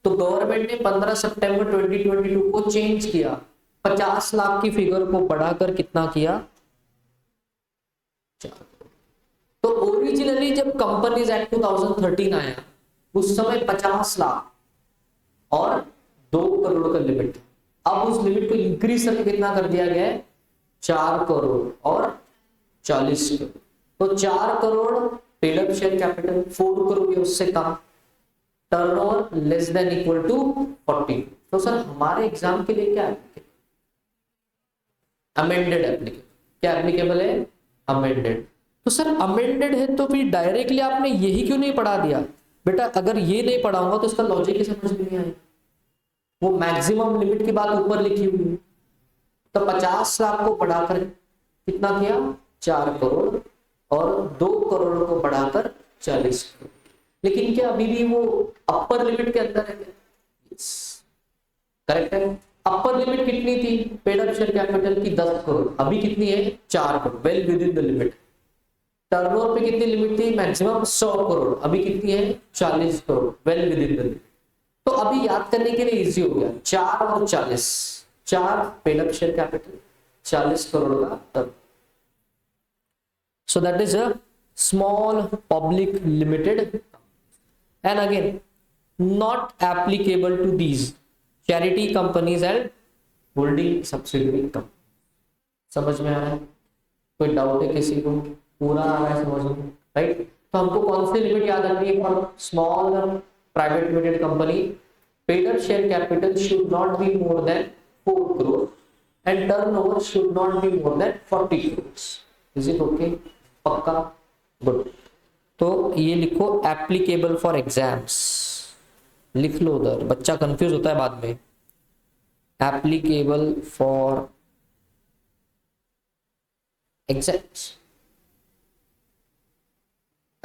तो गवर्नमेंट ने 15 सितंबर 2022 को चेंज किया, 50 लाख की फिगर को बढ़ाकर कितना किया? 4। तो ओरिजिनली जब कंपनीज एक्ट 2013 आया उस समय 50 लाख और 2 करोड़ का लिमिट था। अब उस लिमिट को इंक्रीज करके कितना कर दिया गया है? 4 करोड़ और 40 करोड़। तो 4 crore paid up share capital, 4 crore उससे कम, turnover less than equal to 40। तो सर हमारे एग्जाम के लिए क्या है? Amended applicable. क्या एप्लीकेबल है? अमेंडेड। तो सर अमेंडेड है तो फिर डायरेक्टली आपने यही क्यों नहीं पढ़ा दिया? बेटा अगर ये नहीं पढ़ाऊंगा तो इसका लॉजिक ही समझ में नहीं आएगा। वो मैक्सिमम लिमिट की बात ऊपर लिखी हुई है, तो 50 लाख को बढ़ाकर कितना किया? 4 करोड़ और 2 करोड़ को बढ़ाकर 40 करोड़। लेकिन क्या अभी भी वो अपर लिमिट के अंदर है क्या? यस, करेक्ट है। अपर लिमिट कितनी थी पेड अप शेयर कैपिटल की? 10 करोड़। अभी कितनी है? 4 crore, well with in the limit. Turnover पे कितनी लिमिट थी? मैक्सिमम 100 करोड़। अभी कितनी है? 40 crore, well with in the limit. तो अभी याद करने के लिए इजी हो गया, 4 और 40। 4 paid up share capital, 40 crore का turn. So that is a small public limited, and again not applicable to these charity companies and holding subsidiary company. समझ में आ रहा है? कोई डाउट है किसी को? पूरा आ रहा है समझ में? राइट। तो हमको कौन सी लिमिट याद रखनी है for small private limited company? Paid up share capital should not be more than 4 crore and turnover should not be more than 40 crores। Is it okay? पक्का? गुड। तो ये लिखो एप्लीकेबल फॉर एग्जाम्स, लिख लो उधर, बच्चा कंफ्यूज होता है बाद में। Applicable for exams,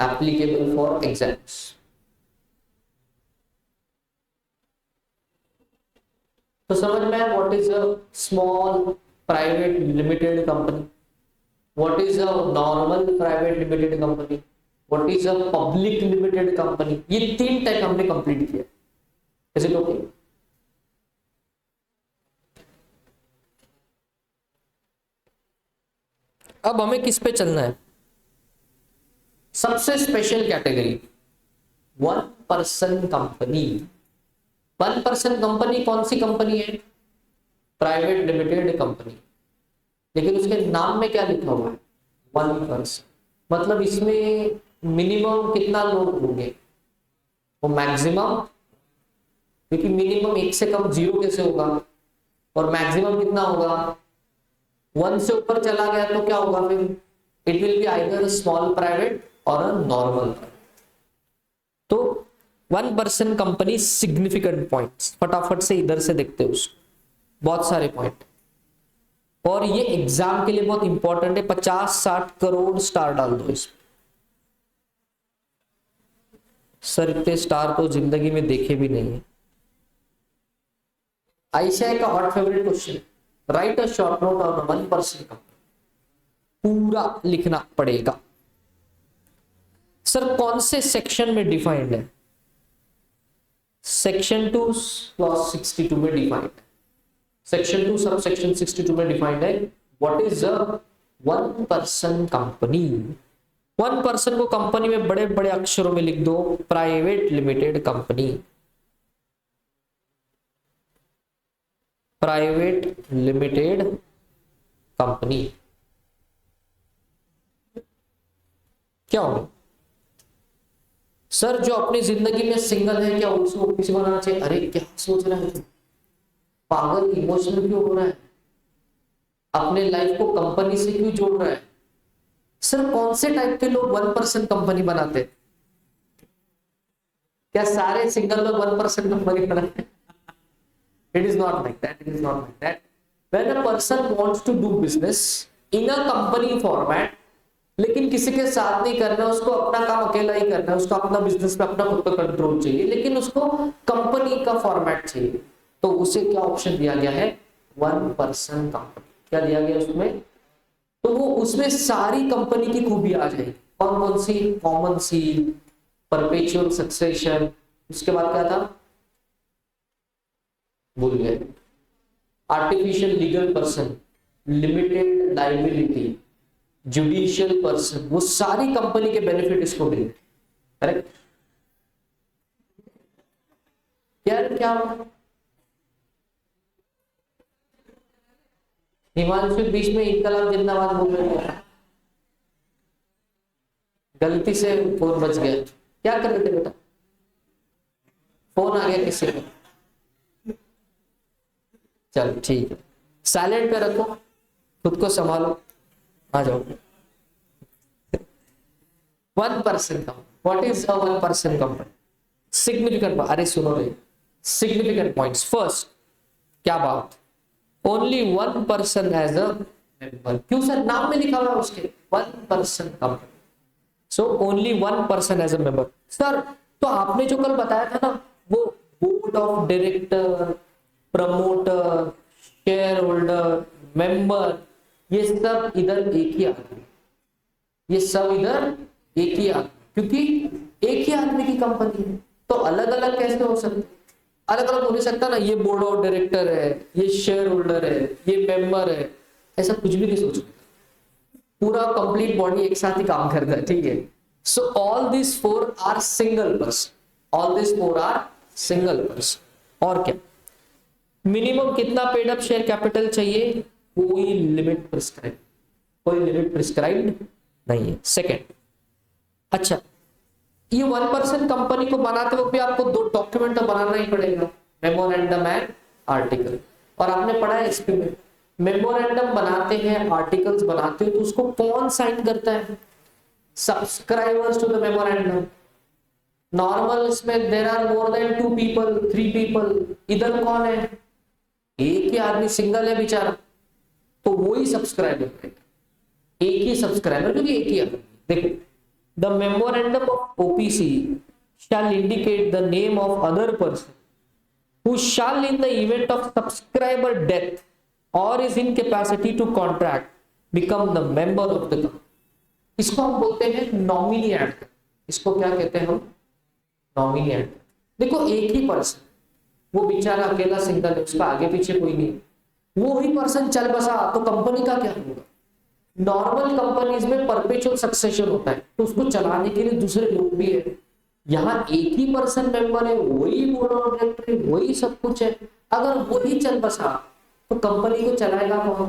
applicable for exams. तो समझ में आया what is a small private limited company, what is a normal private limited company, what is a public limited company. ये 3 टाइप हमने कंप्लीट किया। Is it okay? अब हमें किस पे चलना है? सबसे स्पेशल कैटेगरी, 1% कंपनी। 1% कंपनी कौन सी कंपनी है? Private limited company. लेकिन उसके नाम में क्या लिखा हुआ है? 1%। मतलब इसमें मिनिमम कितना लोग होंगे? वो मैक्सिमम, क्योंकि मिनिमम 1 से कम 0 कैसे होगा, और मैक्सिमम कितना होगा? 1 से ऊपर चला गया तो क्या होगा फिर? It will be either small private और अ नॉर्मल। तो 1% कंपनी सिग्निफिकेंट पॉइंट्स, फटाफट से इधर से देखते हैं उसको, बहुत सारे पॉइंट, और ये एग्जाम के लिए बहुत इंपॉर्टेंट है। 50-60 करोड़ स्टार डाल दो इसमें। सर इतने स्टार तो जिंदगी में देखे भी नहीं है। आयशा का hot favourite question, right a short note on 1% company. पूरा लिखना पड़ेगा। सर कौन से सेक्शन में डिफाइंड है? सेक्शन 2 क्लॉज 62 में डिफाइंड है। सेक्शन 2 सब सेक्शन 62 में डिफाइंड है। What is a 1% company? 1% को कंपनी में बड़े बड़े अक्षरों में लिख दो, private limited company. Private limited company क्या होगा? सर जो अपनी जिंदगी में सिंगल है, क्या उसको किसी को बनाना चाहिए? अरे क्या सोच रहा है पागल, इमोशनल क्यों हो रहा है? अपने लाइफ को कंपनी से क्यों जोड़ रहा है? सर कौन से टाइप के लोग 1% कंपनी बनाते? क्या सारे सिंगल लोग 1% कंपनी बनाते? It is not like that. It is not like that. When a person wants to do business in a company format, लेकिन किसी के साथ नहीं करना, उसको अपना काम अकेला ही करना है, उसको अपना बिजनेस पे अपना खुद का कंट्रोल चाहिए, लेकिन उसको कंपनी का फॉर्मेट चाहिए, तो उसे क्या ऑप्शन दिया गया है? 1% कंपनी। क्या दिया गया उसमें? तो वो उसमें सारी कंपनी की खूबी आ जाएगी। कौन कौन सी? कॉमन सी, परपेचुअल सक्सेशन, उसके बाद क्या था भूल गए, artificial legal person, limited liability, judicial person, वो सारी कंपनी के बेनिफिट इसको मिले। करेक्ट? क्या हिमांशु बीच में इनकलाब जिंदाबाद बोल रहे थे, गलती से फोन बच गया। क्या कर रहे थे बेटा? फोन आ गया किसी को? चलो ठीक है, साइलेंट पे रखो, खुद को संभालो, आ जाओ। 1% company, what is a 1% company? Significant, अरे सुनो रे, सिग्निफिकेंट पॉइंट्स। फर्स्ट, क्या बात, ओनली 1% एज अ मेंबर। क्यों सर? नाम में लिखा हुआ है उसके 1% company. So only 1 person as a member. Sir तो आपने जो कल बताया था ना, वो board of director, promoter, share holder, member, ये सब इधर एक ही आदमी, ये सब इधर एक ही आदमी, क्योंकि एक ही आदमी की कंपनी है। तो अलग अलग कैसे हो सकते, अलग अलग हो नहीं सकता ना, ये बोर्ड ऑफ डायरेक्टर है, ये शेयर होल्डर है, ये मेंबर है, ऐसा कुछ भी नहीं सोच, पूरा कंप्लीट बॉडी एक साथ ही काम करता है, ठीक है। So all this four are single person, all this four are single person. और क्या, मिनिमम कितना पेड अप शेयर कैपिटल चाहिए, कोई लिमिट प्रिस्क्राइब, कोई लिमिट प्रिस्क्राइब नहीं है। सेकंड, अच्छा ये 1 पर्सन कंपनी को बनाते वक्त भी आपको 2 डॉक्यूमेंट तो बनाना ही पड़ेगा, मेमोरेंडम एंड आर्टिकल। और आपने पढ़ा है इसके में, मेमोरेंडम बनाते हैं, आर्टिकल्स बनाते हो, तो उसको कौन साइन करता है, subscribers to the memorandum. Normal इसमें there are more than 2 people, 3 people, इधर कौन है, एक ही आदमी, सिंगल है बेचारा, तो वो ही सब्सक्राइबर है, एक ही सब्सक्राइबर, क्योंकि एक ही आदमी। देखो, the memorandum of OPC shall indicate the name of other person who shall in the event of subscriber death or is incapacity to contract become the member of the company। इसको हम बोलते हैं nominee act. इसको क्या कहते हैं हम, nominee act. देखो एक ही पर्सन, वो बेचारा अकेला सिंगल है, उसका आगे पीछे कोई नहीं, वो ही पर्सन चल बसा, तो कंपनी का क्या होगा। नॉर्मल कंपनीज में परपेचुअल सक्सेशन होता है, तो उसको चलाने के लिए दूसरे लोग भी है। यहाँ एक ही पर्सन मेंबर है, वही बोर्ड ऑफ डायरेक्टर है, वही सब कुछ है। अगर वही चल बसा तो कंपनी को चलाएगा कौन।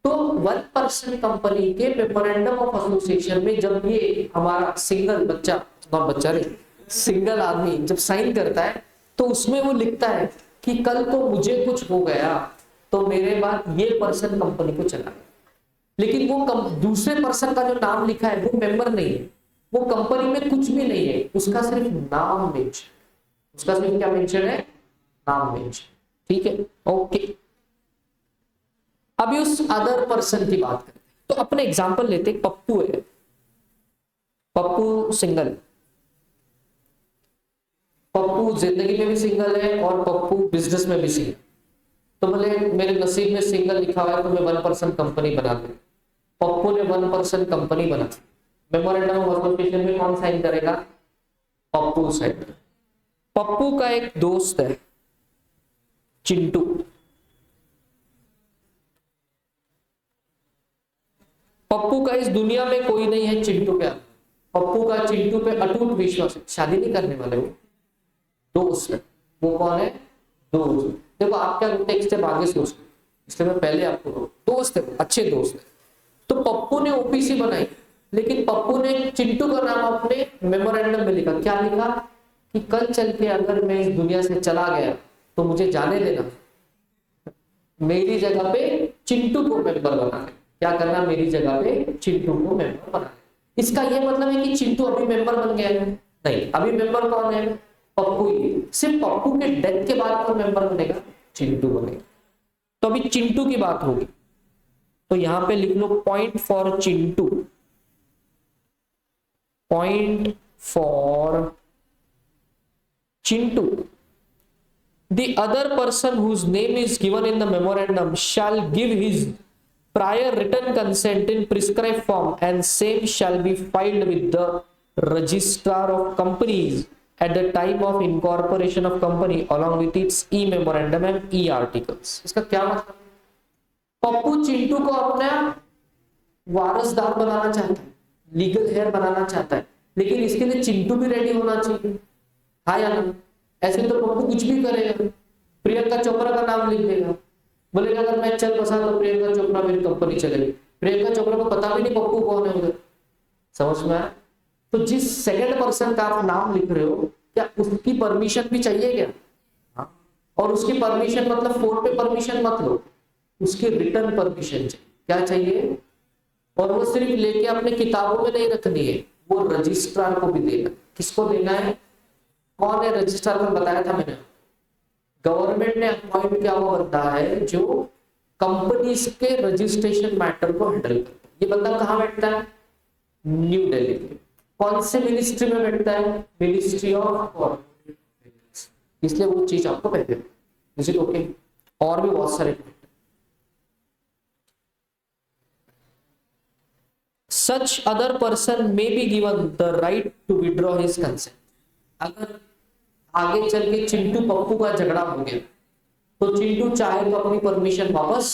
तो 1 पर्सन कंपनी के मेमोरेंडम ऑफ एसोसिएशन में जब ये हमारा सिंगल बच्चा, बच्चा नहीं, सिंगल आदमी जब साइन करता है, तो उसमें वो लिखता है कि कल को मुझे कुछ हो गया तो मेरे बाद ये पर्सन कंपनी को चलाएगा। लेकिन वो दूसरे पर्सन का जो नाम लिखा है वो मेंबर नहीं है, वो कंपनी में कुछ भी नहीं है, उसका सिर्फ नाम मेंशन, उसका सिर्फ क्या मेंशन है, नाम मेंशन, ठीक है। ओके, अभी उस अदर पर्सन की बात करते हैं। तो अपने एग्जांपल लेते, पप्पू है, पप्पू सिंगल, पप्पू जिंदगी में भी सिंगल है और पप्पू बिजनेस में भी सिंगल। तो बोले मेरे नसीब में सिंगल लिखा हुआ है, तो मैं 1 पर्सन कंपनी बना दूं। पप्पू ने 1 पर्सन कंपनी बना, मेमोरेंडम ऑफ एसोसिएशन में कौन साइन करेगा, पप्पू साइन। पप्पू का एक दोस्त है चिंटू, पप्पू का इस दुनिया में कोई नहीं है चिंटू पे, पप्पू का चिंटू पे अटूट विश्वास है, शादी नहीं करने वाले, वो दोस्त है। वो कौन है, दोस्त। देखो आप क्या एक स्टेप आगे सोच, इसलिए मैं पहले आपको, दोस्त है, अच्छे दोस्त है। तो पप्पू ने ओपीसी बनाई, लेकिन पप्पू ने चिंटू का नाम अपने मेमोरेंडम में लिखा, क्या लिखा कि कल चल के अगर मैं इस दुनिया से चला गया तो मुझे जाने देना, मेरी जगह पे चिंटू को मेंबर बनाना, क्या करना, मेरी जगह पे चिंटू को मेंबर बनाना। इसका ये मतलब है कि चिंटू अभी मेंबर बन गया है, नहीं, अभी मेंबर कौन है, पप्पू ही। सिर्फ पप्पू के डेथ के बाद कौन मेंबर बनेगा, चिंटू बनेगा। तो अभी चिंटू की बात होगी, तो यहां पे लिख लो point for Chintu, point for Chintu. The other person whose name is given in the memorandum shall give his prior written consent in prescribed form and same shall be filed with the registrar of companies at the time of incorporation of company along with its e-memorandum and e-articles। इसका क्या मतलब, पप्पू चिंटू को अपना वारसदार बनाना चाहता है, legal hair बनाना चाहता है, लेकिन इसके लिए चिंटू भी रेडी होना चाहिए, हाँ या ना। ऐसे तो पप्पू कुछ भी करेगा, प्रियंका चोपड़ा का नाम लिख देगा, बोलेगा अगर मैं चल बसा तो प्रियंका चोपड़ा मेरी कंपनी चलेगी। प्रियंका चोपड़ा को पता भी नहीं पप्पू कौन है उधर, समझ में आया। तो जिस सेकंड पर्सन का आप नाम लिख रहे हो, क्या उसकी परमिशन भी चाहिए क्या, हाँ। और उसकी परमिशन मतलब फोन पे परमिशन मत लो, उसकी रिटर्न परमिशन चाहिए, क्या चाहिए। और वो सिर्फ लेके अपने किताबों में नहीं रखनी है, वो रजिस्ट्रार को भी देना। किसको देना है, कौन है रजिस्ट्रार को बताया था मैंने, गवर्नमेंट ने अपॉइंट किया हुआ बंदा है जो कंपनीज के रजिस्ट्रेशन मैटर को हैंडल करता है। ये बंदा कहाँ बैठता है, न्यू दिल्ली में, कौन से मिनिस्ट्री में बैठता है? मिनिस्ट्री ऑफ कॉर्पोरेट अफेयर्स, इसलिए वो चीज आपको पहले इज इट ओके। और भी बहुत सारे such other person may be given the right to withdraw his consent। अगर आगे चल के चिंटू पप्पू का झगड़ा हो गया तो चिंटू चाहे तो अपनी परमिशन वापस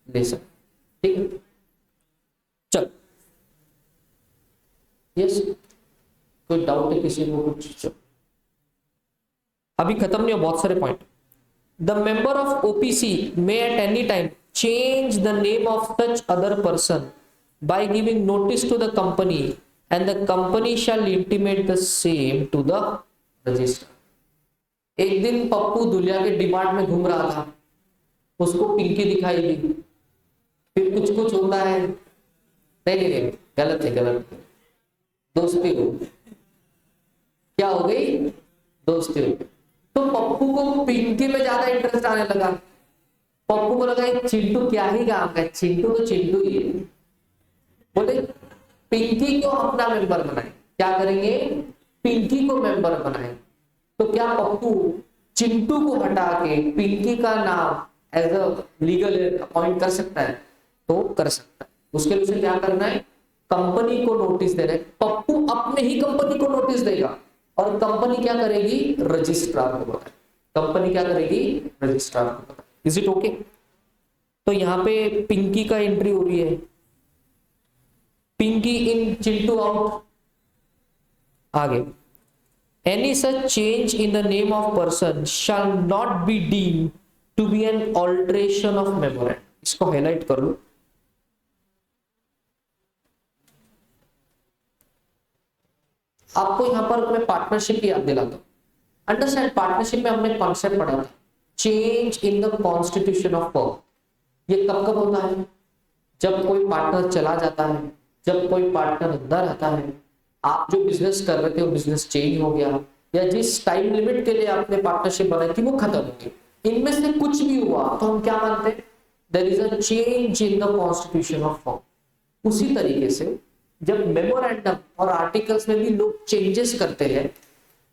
ले सकते, ठीक है। चल यस, कोई डाउट है किसी को कुछ? चल अभी खत्म नहीं हो, बहुत सारे point. The member of OPC may at any time change the name of such other person by giving notice to the company and the company shall intimate the same to the registrar। एक दिन पप्पू दुलिया के demand में घूम रहा था, उसको पिंकी दिखाई दी, फिर कुछ कुछ होता है, नहीं गलत है, गलत है, दोस्ती हो, क्या हो गई? दोस्ती हो गई। तो पप्पू को पिंकी में ज्यादा इंटरेस्ट आने लगा। पप्पू को लगा चिंटू क्या ही काम का, चिंटू तो चिंटू ही है, बोले पिंकी को अपना मेंबर बनाए। क्या करेंगे? पिंकी को मेंबर बनाए। तो क्या पप्पू चिंटू को हटा के पिंकी का नाम एज अ लीगल अपॉइंट कर सकता है? तो कर सकता है। उसके लिए उसे क्या करना है? कंपनी को नोटिस देना है। पप्पू अपने ही कंपनी को नोटिस देगा और कंपनी क्या करेगी? रजिस्ट्रार को बताए। कंपनी क्या करेगी? रजिस्ट्रार को बताए। Is it okay? तो यहाँ पे पिंकी का एंट्री हो रही है, पिंकी इन, चिंटू आउट। आगे, any such change in the name of person shall not be deemed to be an alteration of memorandum. इसको हाईलाइट कर लो। आपको यहां पर मैं पार्टनरशिप की याद दिलाता हूं। अंडरस्टैंड, पार्टनरशिप में हमने कॉन्सेप्ट पढ़ा था, change in the constitution of firm. ये कब कब होता है? जब कोई पार्टनर चला जाता है, जब कोई पार्टनर अंदर आता है, आप जो बिजनेस कर रहे थे वो बिजनेस चेंज हो गया, या जिस टाइम लिमिट के लिए आपने पार्टनरशिप बनाई थी वो खत्म हो गई। इनमें से कुछ भी हुआ तो हम क्या मानते हैं? There is a change in the constitution of firm. उसी तरीके से जब मेमोरेंडम और आर्टिकल्स में भी लोग चेंजेस करते हैं,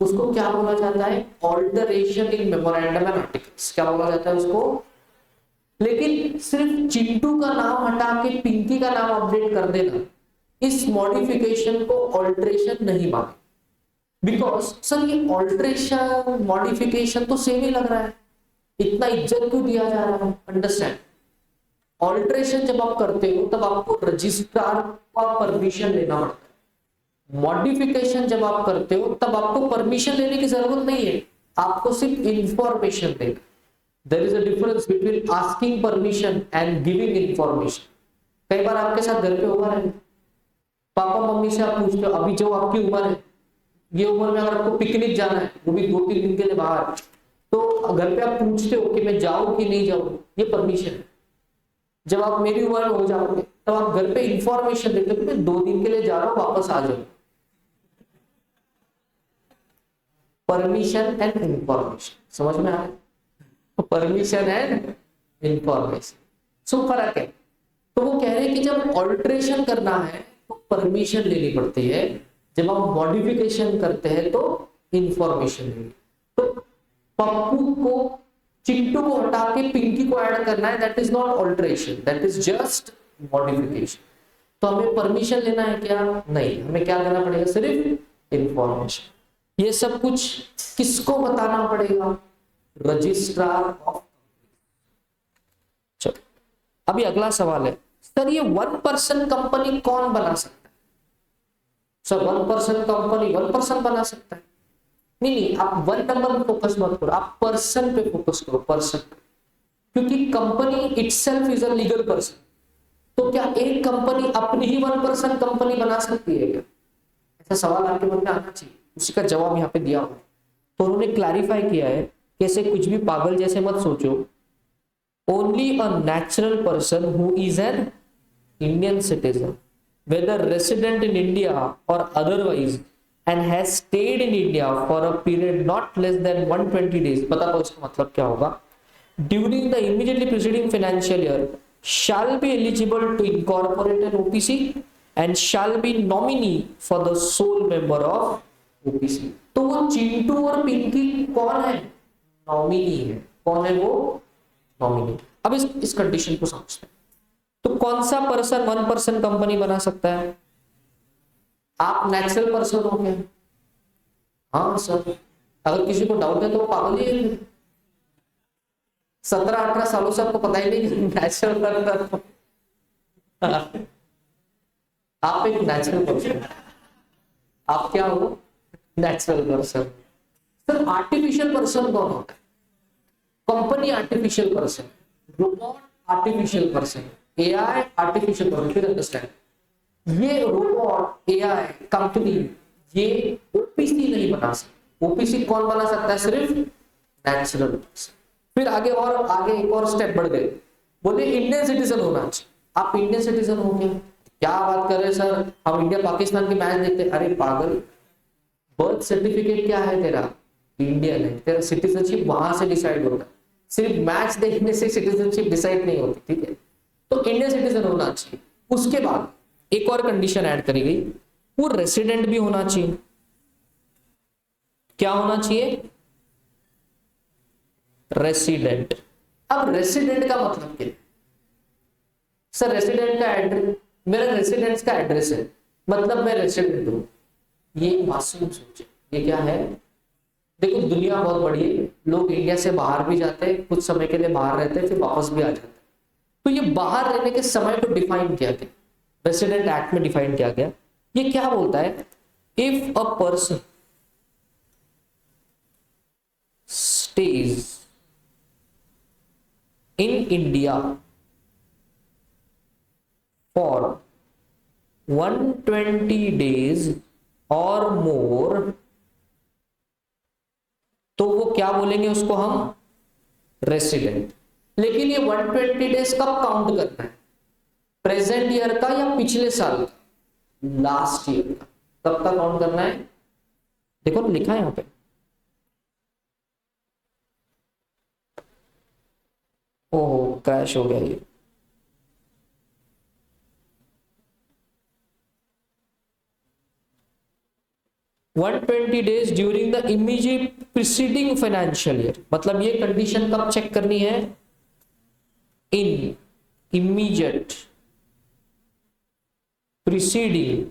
उसको क्या बोला जाता है? Alteration in memorandum and articles. क्या बोला जाता है उसको? लेकिन सिर्फ चिंटू का नाम हटा के पिंकी का नाम अपडेट कर देना, इस मॉडिफिकेशन को ऑल्टरेशन नहीं माने। बिकॉज सर ये ऑल्टरेशन मॉडिफिकेशन तो सेम ही लग रहा है, इतना इज्जत क्यों दिया जा रहा है? अंडरस्टैंड, ऑल्टरेशन जब आप करते हो तब आपको रजिस्ट्रार का परमिशन लेना पड़ता है। मॉडिफिकेशन जब आप करते हो तब आपको परमिशन लेने की जरूरत नहीं है, आपको सिर्फ इंफॉर्मेशन देना। There is a difference between asking permission and giving information. कई बार आपके साथ घर पे हुआ है, पापा मम्मी से आप पूछते हो अभी जो आपकी उम्र है, ये उम्र में अगर आपको पिकनिक जाना है, वो भी 2-3 दिन के लिए बाहर, तो घर पे आप पूछते हो कि मैं जाऊं कि नहीं जाऊं, ये परमिशन है। जब आप मेरी उम्र में हो जाओगे तब आप घर पे इंफॉर्मेशन देते हो कि मैं 2 दिन के लिए जा रहा हूं, वापस आ जाऊं। परमिशन एंड इंफॉर्मेशन, समझ में आया? परमिशन एंड इंफॉर्मेशन सो फर्क है। तो वो कह रहे हैं कि जब ऑल्टरेशन करना है तो परमिशन लेनी पड़ती है, जब आप मॉडिफिकेशन करते हैं तो इंफॉर्मेशन लेनी। तो पप्पू को चिंटू को हटा के पिंकी को ऐड करना है, that is not alteration, that is just modification. तो हमें परमिशन लेना है क्या? नहीं, हमें क्या करना पड़ेगा? सिर्फ इंफॉर्मेशन। ये सब कुछ किसको बताना पड़ेगा? Registrar of. चलो अभी अगला सवाल है, सर ये 1 पर्सन कंपनी कौन बना सकता है? सर 1 पर्सन कंपनी 1 पर्सन बना सकता है? नहीं, आप 1 नंबर में फोकस मत करो, आप पर्सन पे फोकस करो, पर्सन। क्योंकि company itself is a legal person. तो क्या एक कंपनी अपनी ही 1 पर्सन कंपनी बना सकती है क्या? ऐसा सवाल आपके मन में आना चाहिए, उसी का जवाब यहाँ पे दिया हुआ है। तो उन्होंने क्लैरिफाई किया है, कैसे कुछ भी पागल जैसे मत सोचो। Only a natural person who is an Indian citizen whether resident in India or otherwise and has stayed in India for a period not less than 120 days, पता तो इसका मतलब क्या होगा? During the immediately preceding financial year shall be eligible to incorporate an OPC and shall be nominee for the sole member of OBC. तो वो चिंटू और पिंकी कौन है? नॉमिनी है। कौन है वो? नॉमिनी। अब इस कंडीशन को समझते हैं। तो कौन सा पर्सन 1% कंपनी बना सकता है? आप नेचुरल पर्सन हो क्या? हाँ सर, अगर किसी को डाउट है तो वो पागल ही है। 17-18 सालों से आपको पता ही नहीं कि नेचुरल पर्सन। आप एक नेचुरल पर्सन, आप क्या हो? Natural person. Sir artificial person कौन होता है? Company artificial person, robot artificial person, AI artificial person. फिर अंडरस्टैंड, ये रोबोट एआई कंपनी ये ओपीसी नहीं बना सकती। ओपीसी कौन बना सकता है? सिर्फ नेचुरल पर्सन। फिर आगे एक और स्टेप बढ़ गए, बोले इंडियन सिटीजन होना चाहिए। आप इंडियन सिटीजन हो क्या बात कर रहे हैं सर, हम इंडिया पाकिस्तान की मैच देखते। अरे पागल, बर्थ सर्टिफिकेट क्या है तेरा? इंडियन है। तेरा सिटीजनशिप वहां से डिसाइड होता है, सिर्फ मैच देखने से सिटीजनशिप डिसाइड नहीं होती, ठीक है? तो इंडियन सिटीजन होना चाहिए। उसके बाद एक और कंडीशन ऐड करी गई, वो रेसिडेंट भी होना चाहिए। क्या होना चाहिए? रेसिडेंट। अब रेसिडेंट का मतलब क्या? सर रेसिडेंट का एड्रेस, मेरा रेसिडेंस का एड्रेस है, मतलब मैं रेसिडेंट हूं। ये मासूम सोचे, ये क्या है? देखो दुनिया बहुत बड़ी है, लोग इंडिया से बाहर भी जाते हैं, कुछ समय के लिए बाहर रहते हैं, फिर वापस भी आ जाते हैं। तो ये बाहर रहने के समय को डिफाइन किया गया, रेसिडेंट एक्ट में डिफाइन किया गया। ये क्या बोलता है? If a person stage in India for 120 days और मोर, तो वो क्या बोलेंगे उसको? हम रेसिडेंट। लेकिन ये 120 डेज कब काउंट करना है? प्रेजेंट ईयर का या पिछले साल का? लास्ट ईयर का। कब का काउंट करना है? देखो तो लिखा है यहां पे। ओह क्रैश हो गया ये। One 20 days during the immediate preceding financial year. मतलब ये कंडीशन कब चेक करनी है? इन इमीडिएट प्रीसीडिंग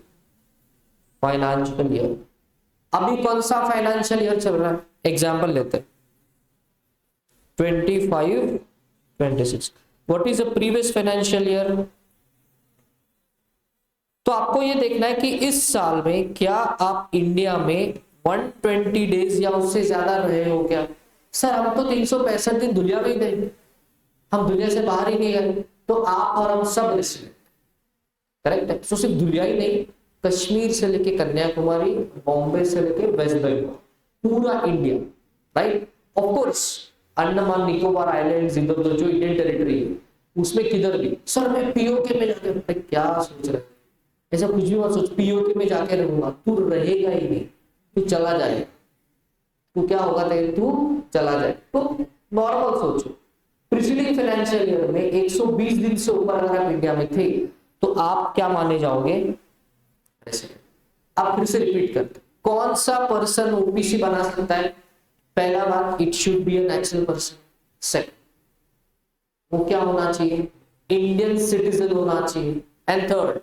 फाइनेंशियल ईयर। अभी कौन सा फाइनेंशियल ईयर चल रहा है? एग्जाम्पल लेते हैं 25-26। What is the previous financial year? तो आपको ये देखना है कि इस साल में क्या आप इंडिया में 120 डेज या उससे ज्यादा रहे हो क्या? सर हम तो 365 दिन दुनिया में ही थे, हम दुनिया से बाहर ही नहीं गए। तो आप और हम सब रेसिडेंट, करेक्ट है? तो सिर्फ दुनिया ही नहीं, कश्मीर से लेके कन्याकुमारी, बॉम्बे से लेके वेस्ट बंगाल, पूरा India, right? Of course Andaman Nicobar islands, इधर उधर जो इंडियन टेरिटरी है उसमें किधर भी। सर मैं पीओके में जाके, क्या सोच रहे? ऐसा कुछ भी मत सोच, पीओके में जाके रहूंगा, तू रहेगा ही नहीं, तू चला जाए। तू क्या होगा तेरे? तू चला जाए। तो नॉर्मल सोचो, प्रीसीडिंग फाइनेंशियल ईयर में 120 दिन से ऊपर अगर आप इंडिया में थे तो आप क्या माने जाओगे? रेसिडेंट। अब फिर से रिपीट करते, कौन सा पर्सन ओबीसी बना सकता है? पहला बात, it should be a natural person. Second, वो क्या होना चाहिए? इंडियन सिटीजन होना चाहिए। And third,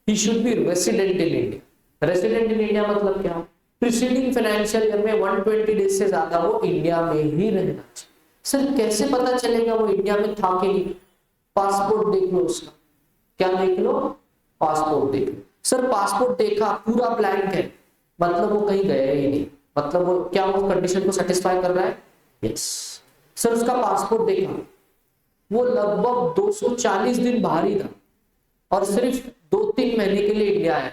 he should be resident in India. Resident in India मतलब क्या? प्रीसीडिंग फाइनेंशियल ईयर में 120 डेज से ज्यादा वो इंडिया में ही रहना चाहिए। सर कैसे पता चलेगा वो इंडिया में था कि नहीं? पासपोर्ट देख लो उसका। क्या देख लो? पासपोर्ट देख लो। सर पासपोर्ट देखा पूरा ब्लैंक है, मतलब वो कहीं गया ही नहीं, मतलब वो क्या वो कंडीशन को सेटिस्फाई कर रहा है? यस। सर उसका पासपोर्ट देखा, वो लगभग 240 दिन बाहर ही था और सिर्फ 2-3 महीने के लिए इंडिया आया,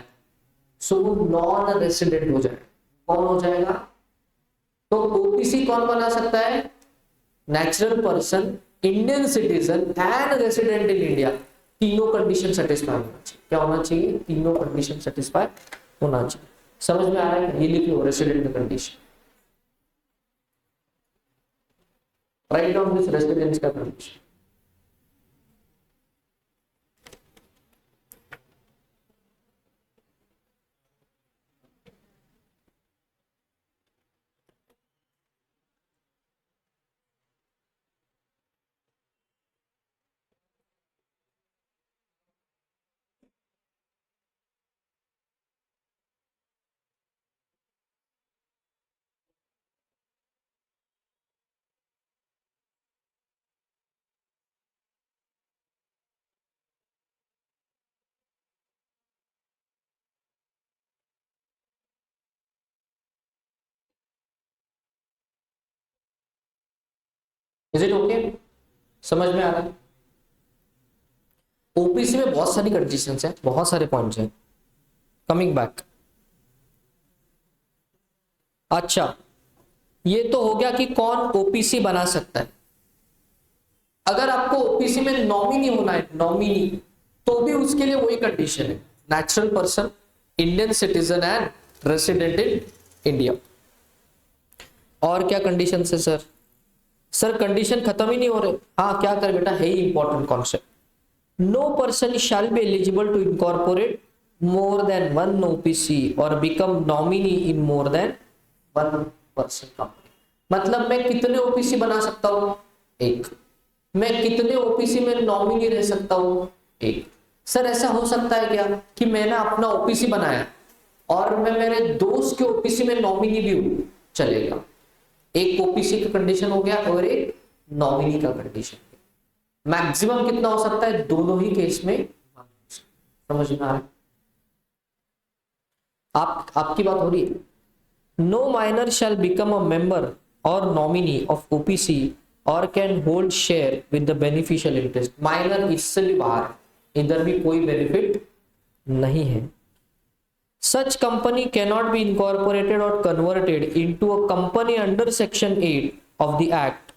सो वो नॉन रेसिडेंट हो जाएगा। कौन हो जाएगा? तो ओबीसी कौन बना सकता है? Natural person, Indian citizen and resident in India. तीनों कंडीशन सेटिस्फाई होना चाहिए। क्या होना चाहिए? तीनों कंडीशन सेटिस्फाई होना चाहिए। समझ में आ रहा है? ये लिख लो, resident condition. Right down this residence का कंडीशन। Is it okay? समझ में आ रहा है? ओपीसी में बहुत सारी कंडीशंस हैं, बहुत सारे पॉइंट्स हैं। कमिंग बैक, अच्छा ये तो हो गया कि कौन ओपीसी बना सकता है। अगर आपको ओपीसी में नॉमिनी होना है, नॉमिनी, तो भी उसके लिए वही कंडीशन है, natural person, Indian citizen and resident in India. और क्या कंडीशन है सर? सर कंडीशन खत्म ही नहीं हो रहे। हाँ क्या कर बेटा, है ही important concept. No person shall be eligible to incorporate more than one OPC और become nominee in more than one person company. मतलब मैं कितने ओपीसी बना सकता हूं? एक। मैं कितने ओपीसी में नॉमिनी रह सकता हूं? एक। सर ऐसा हो सकता है क्या कि मैंने अपना ओपीसी बनाया और मैं मेरे दोस्त के ओपीसी में नॉमिनी भी हूं? चलेगा। एक ओपीसी का कंडीशन हो गया और एक नॉमिनी का कंडीशन। मैक्सिमम कितना हो सकता है? दोनों ही केस में। समझ में आ रहा है? आपकी बात हो रही है। No minor shall become a member और नॉमिनी ऑफ ओपीसी और can hold share with the beneficial interest. Minor इससे भी बाहर, इधर भी कोई बेनिफिट नहीं है। Such company cannot be incorporated or converted into a company under Section 8 of the Act,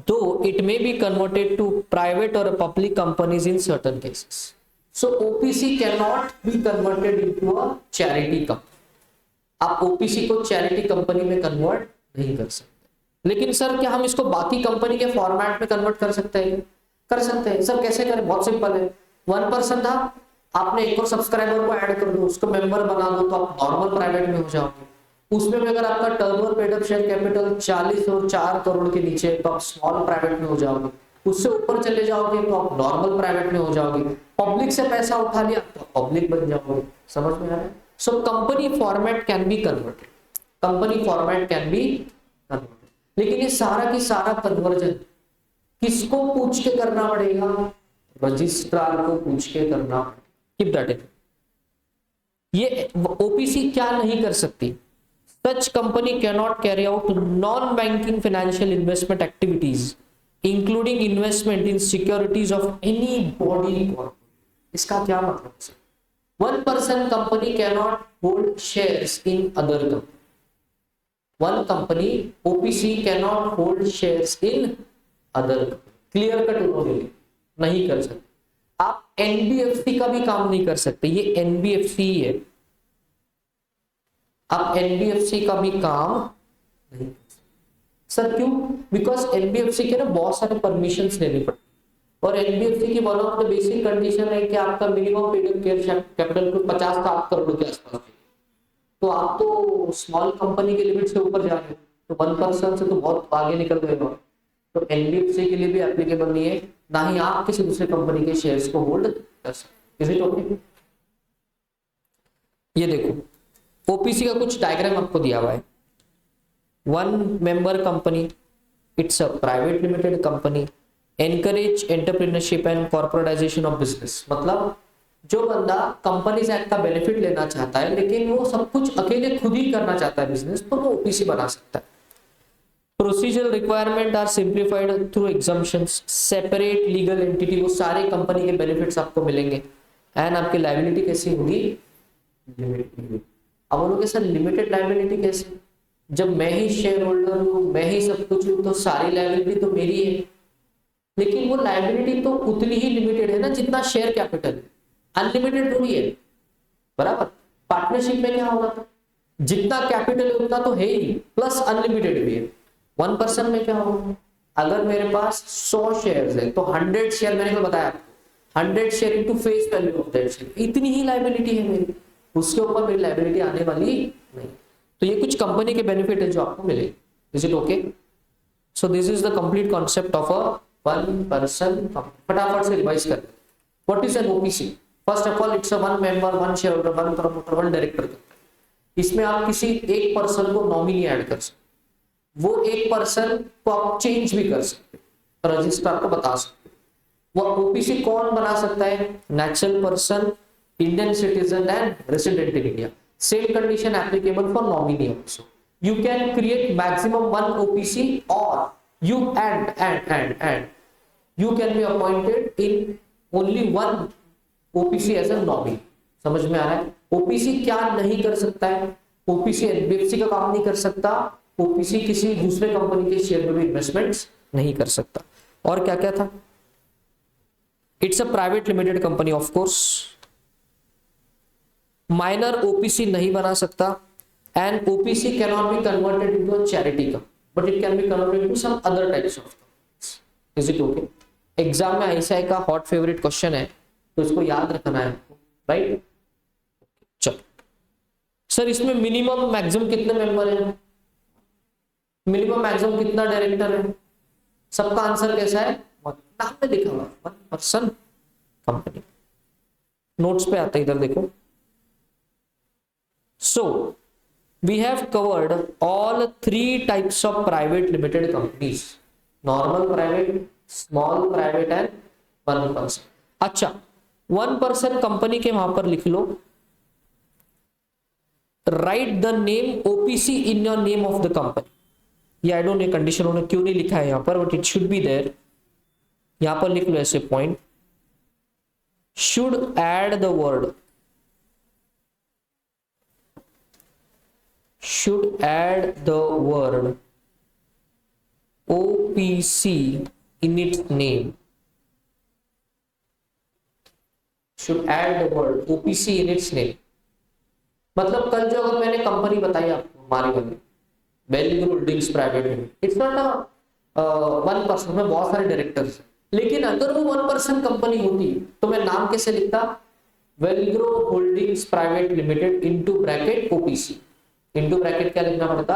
though it may be converted to private or public companies in certain cases. So OPC cannot be converted into a charity company. आप OPC को charity company में convert नहीं कर सकते। लेकिन sir क्या हम इसको बाकी कंपनी के फॉर्मेट में कन्वर्ट कर सकते हैं? कर सकते हैं। सर कैसे करें? बहुत सिंपल है। वन पर्सन था, आपने एक और सब्सक्राइबर को ऐड कर दो, उसको मेंबर बना दो, तो आप नॉर्मल प्राइवेट में हो जाओगे। उसमें भी अगर आपका turnover paid up share capital 40 और 4 करोड़ के नीचे, तो आप स्मॉल प्राइवेट में हो जाओगे। उससे ऊपर चले जाओगे तो आप नॉर्मल प्राइवेट में हो जाओगे। पब्लिक से पैसा उठा लिया तो पब्लिक बन जाओगे। समझ में आ रहा है? So company format can be converted, company format can be converted. लेकिन ये सारा की सारा कन्वर्जन किसको पूछ के करना पड़ेगा? रजिस्ट्रार को पूछ के करना। Keep that in. ये ओपीसी क्या नहीं कर सकती? Such company can not carry out non banking financial investment activities including investment in securities of any body corporate. इसका क्या मतलब है? One person company can not hold shares in other company. One company OPC can not hold shares in other company. Clear cut उन्होंने नहीं कर सकते। आप NBFC का भी काम नहीं कर सकते, ये एनबीएफसी है। आप एनबीएफसी का भी काम नहीं कर सकते। सर क्यों? बिकॉज एनबीएफसी के ना बहुत सारे परमिशंस लेने पड़ते, और एनबीएफसी की one of the basic condition है कि आपका मिनिमम पेड कैपिटल को 50 करोड़ के आसपास। तो आप तो स्मॉल कंपनी के लिमिट से ऊपर जा रहे हो, तो वन पर्सन से तो बहुत आगे निकल गए हो। तो एनबीएफसी के लिए भी एप्लीकेबल नहीं है, ना ही आप किसी दूसरे कंपनी के शेयर्स को होल्ड कर सकते। Is it okay? ये देखो ओपीसी का कुछ डायग्राम आपको दिया हुआ है। One member company, it's a private limited company, encourage entrepreneurship and corporatisation of business. मतलब जो बंदा कंपनीज एक्ट का बेनिफिट लेना चाहता है लेकिन वो सब कुछ अकेले खुद ही करना चाहता है बिजनेस, तो वो ओपीसी बना सकता है। Procedural requirement are simplified through exemptions, separate legal entity, वो सारे कंपनी के बेनिफिट्स आपको मिलेंगे। एंड आपकी लायबिलिटी कैसी होगी? लिमिटेड। अब बोलोगे सर लिमिटेड लायबिलिटी कैसे? जब मैं ही शेयर होल्डर हूं, मैं ही सब कुछ हूं, तो सारी लायबिलिटी तो मेरी है। लेकिन वो लायबिलिटी तो उतनी ही लिमिटेड है ना जितना शेयर कैपिटल है, अनलिमिटेड थोड़ी है। बराबर। पार्टनरशिप में क्या होगा था? जितना कैपिटल है उतना तो है ही, प्लस अनलिमिटेड भी है। वन पर्सन में क्या होगा? अगर मेरे पास 100 शेयर्स है तो 100 शेयर, मैंने तो बताया आपको 100 share into face value of that share, इतनी ही लायबिलिटी है मेरी, उसके ऊपर मेरी लायबिलिटी आने वाली नहीं। तो ये कुछ कंपनी के बेनिफिट है जो आपको मिले। Is it okay? So this is the complete concept of a one person company. फटाफट से रिवाइज कर। What is an OPC? First of all it's a one member, one share holder, one promoter, one director. इसमें आप किसी एक person को nominee add कर सकते, वो एक पर्सन को आप चेंज भी कर सकते, रजिस्ट्रार को बता सकते। वो ओपीसी कौन बना सकता है? Natural person, Indian citizen and resident in India. Same condition applicable for nominee also. You can create maximum one OPC or You and you can be appointed in only one OPC as a nominee. समझ में आ रहा है? OPC क्या नहीं कर सकता है? OPC NBFC का काम नहीं कर सकता, OPC किसी दूसरे कंपनी के शेयर में भी इन्वेस्टमेंट्स नहीं कर सकता। और क्या क्या था? It's a private limited company of course, minor OPC नहीं बना सकता, and OPC can not be converted into a charity का, but it can be converted into some other types of. Is it okay? Exam में ICI का hot favourite question है, तो इसको याद रखना है, राइट? चलो सर, इसमें मिनिमम मैक्सिमम कितने मेंबर हैं? मिनिमम मैक्सिमम कितना डायरेक्टर है? सबका आंसर कैसा है? नाम में लिखा हुआ 1 पर्सन कंपनी। नोट्स पे आता है, इधर देखो। So we have covered all 3 types of private limited companies, normal private, small private and 1 person. अच्छा, 1 पर्सन कंपनी के वहां पर लिख लो, write the name OPC in your name of the company. ये आई डोंट नो कंडीशन उन्होंने क्यों नहीं लिखा है यहां पर, but it should be there. यहां पर लिख लो ऐसे point, should add the word, should add the word OPC in its name, should add the word OPC in its name। मतलब कल जो अगर मैंने कंपनी बताई आपको हमारी वाली Wellgro holdings private limited, it's not a 1 person, में बहुत सारे डायरेक्टर्स हैं, लेकिन अगर वो 1 पर्सन कंपनी होती तो मैं नाम कैसे लिखता? Wellgro holdings private limited into bracket OPC, into bracket क्या लिखना पड़ता?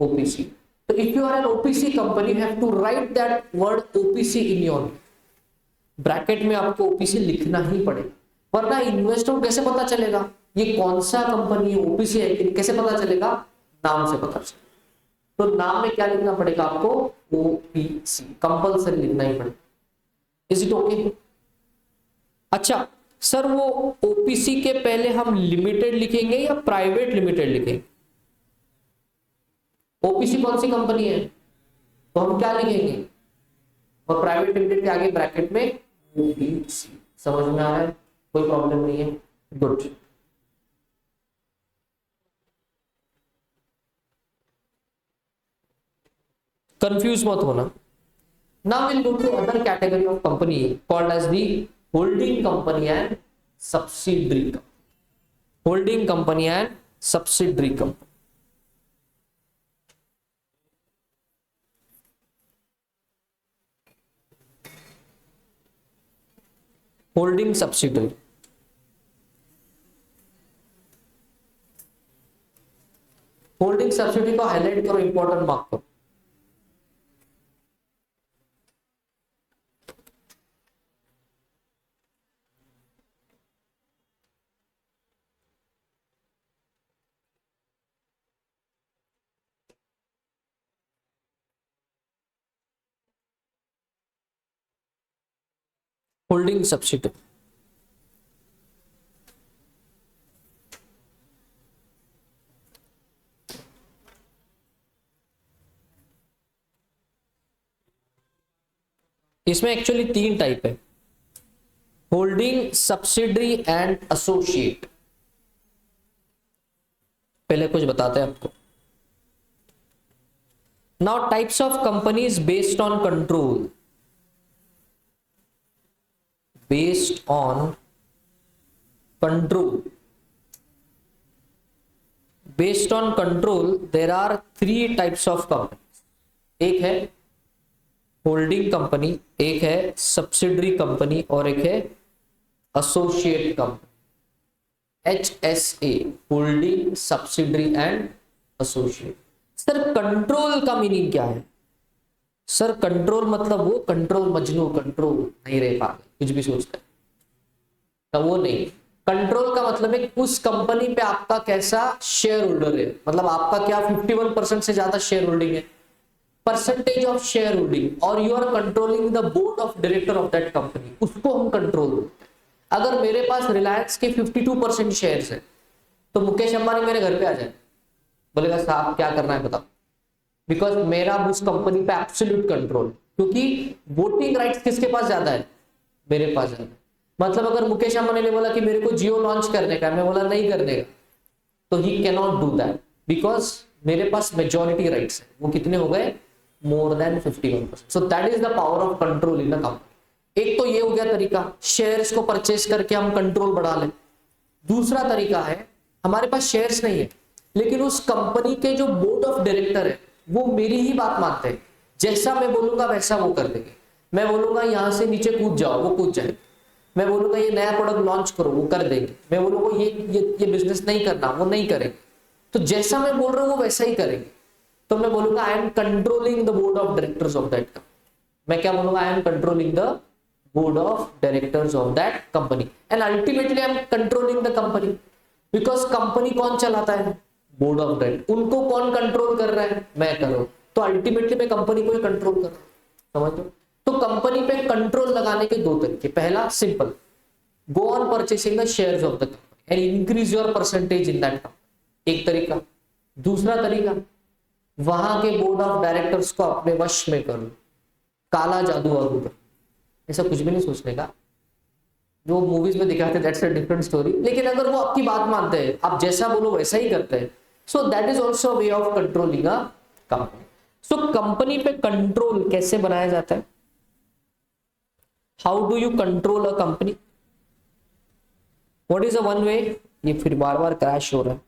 OPC। तो if you are an OPC company, you have to write that word OPC in your bracket में, आपको OPC लिखना ही पड़ेगा, वरना इन्वेस्टर को कैसे पता चलेगा ये कौन सा कंपनी है, OPC है कि नहीं? कैसे पता चलेगा? नाम से पता चलेगा। तो नाम में क्या लिखना पड़ेगा आपको? OPC कंपल्सरी लिखना ही पड़ेगा। Is it okay? अच्छा सर, वो OPC के पहले हम लिमिटेड लिखेंगे या प्राइवेट लिमिटेड लिखेंगे? OPC कौन सी कंपनी है, तो हम क्या लिखेंगे? और प्राइवेट लिमिटेड के आगे ब्रैकेट में OPC। समझ में आ रहा है? कोई प्रॉब्लम नहीं है, गुड। कंफ्यूज मत होना। Now will go to other category of company called as the holding company and subsidiary company. Holding company and subsidiary company. Holding subsidiary, holding subsidiary को हाईलाइट करो, इंपॉर्टेंट मार्क करो। Holding subsidiary, इसमें actually 3 type है, holding, subsidiary and associate. पहले कुछ बताते हैं आपको। Now types of companies based on control, based on control, based on control there are 3 types of companies। एक है होल्डिंग कंपनी, एक है सब्सिडरी कंपनी और एक है associate company, HSA, holding, subsidiary and associate. Sir control का meaning क्या है? सर कंट्रोल मतलब वो कंट्रोल मजनू, कंट्रोल नहीं रह पाते, कुछ भी सोचता है, तो वो नहीं। कंट्रोल का मतलब है उस कंपनी पे आपका कैसा शेयर होल्डर है, मतलब आपका क्या 51% से ज्यादा शेयर होल्डिंग है, परसेंटेज ऑफ शेयर होल्डिंग, और you are controlling the board of director of that company, उसको हम कंट्रोल बोलते हैं। अगर मेरे पास रिलायंस के 52% शेयर्स है, तो मुकेश अंबानी मेरे घर पे आ जाए, बोलेगा साहब क्या करना है बताओ, बिकॉज मेरा उस कंपनी पे एब्सोल्यूट कंट्रोल, क्योंकि वोटिंग राइट्स किसके पास ज्यादा है, मेरे पास ज्यादा है। मतलब अगर मुकेश अंबानी ने बोला कि मेरे को जियो लॉन्च करने का, मैं बोला नहीं करने का, तो he can not do that because मेरे पास मेजॉरिटी राइट्स है। वो कितने हो गए, more than 51%। So that is the power of control in the company. एक तो ये हो गया तरीका, शेयर्स को परचेस करके हम कंट्रोल बढ़ा लें। दूसरा तरीका है, हमारे पास शेयर्स नहीं है, लेकिन उस कंपनी के जो बोर्ड ऑफ डायरेक्टर है वो मेरी ही बात मानते हैं। जैसा मैं बोलूंगा वैसा वो कर देंगे। मैं बोलूंगा यहां से नीचे कूद जाओ, वो कूद जाएंगे। मैं बोलूंगा ये नया प्रोडक्ट लॉन्च करो, वो कर देंगे। मैं बोलूंगा ये बिजनेस नहीं करना, वो नहीं करेंगे। तो जैसा मैं बोल रहा हूँ वो वैसा ही करेंगे। तो मैं बोलूंगा I am controlling the board of directors of that company. मैं क्या बोलूंगा, I am controlling the board of directors of that company and ultimately I am controlling the company. Because company कौन चलाता है, बोर्ड ऑफ डायरेक्टर। उनको कौन control कर रहा है, मैं कर रहा हूं। तो अल्टीमेटली मैं कंपनी को ही कंट्रोल कर रहा हूं, समझ लो। तो कंपनी पे कंट्रोल लगाने के दो तरीके। पहला simple, go on purchasing the shares of the company and increase your percentage in that company, एक तरीका। दूसरा तरीका, वहां के बोर्ड ऑफ डायरेक्टर्स को अपने वश में कर लो, काला जादू वादू कर। ऐसा कुछ भी नहीं सोचने का, जो मूवीज में दिखाते दैट्स अ डिफरेंट स्टोरी। लेकिन अगर वो आपकी बात मानते हैं, आप जैसा बोलो वैसा ही करते हैं, सो that is also way of controlling a company. So company पे कंट्रोल कैसे बनाया जाता है, how do you control a company, what is a one way. ये फिर बार बार क्रैश हो रहा है।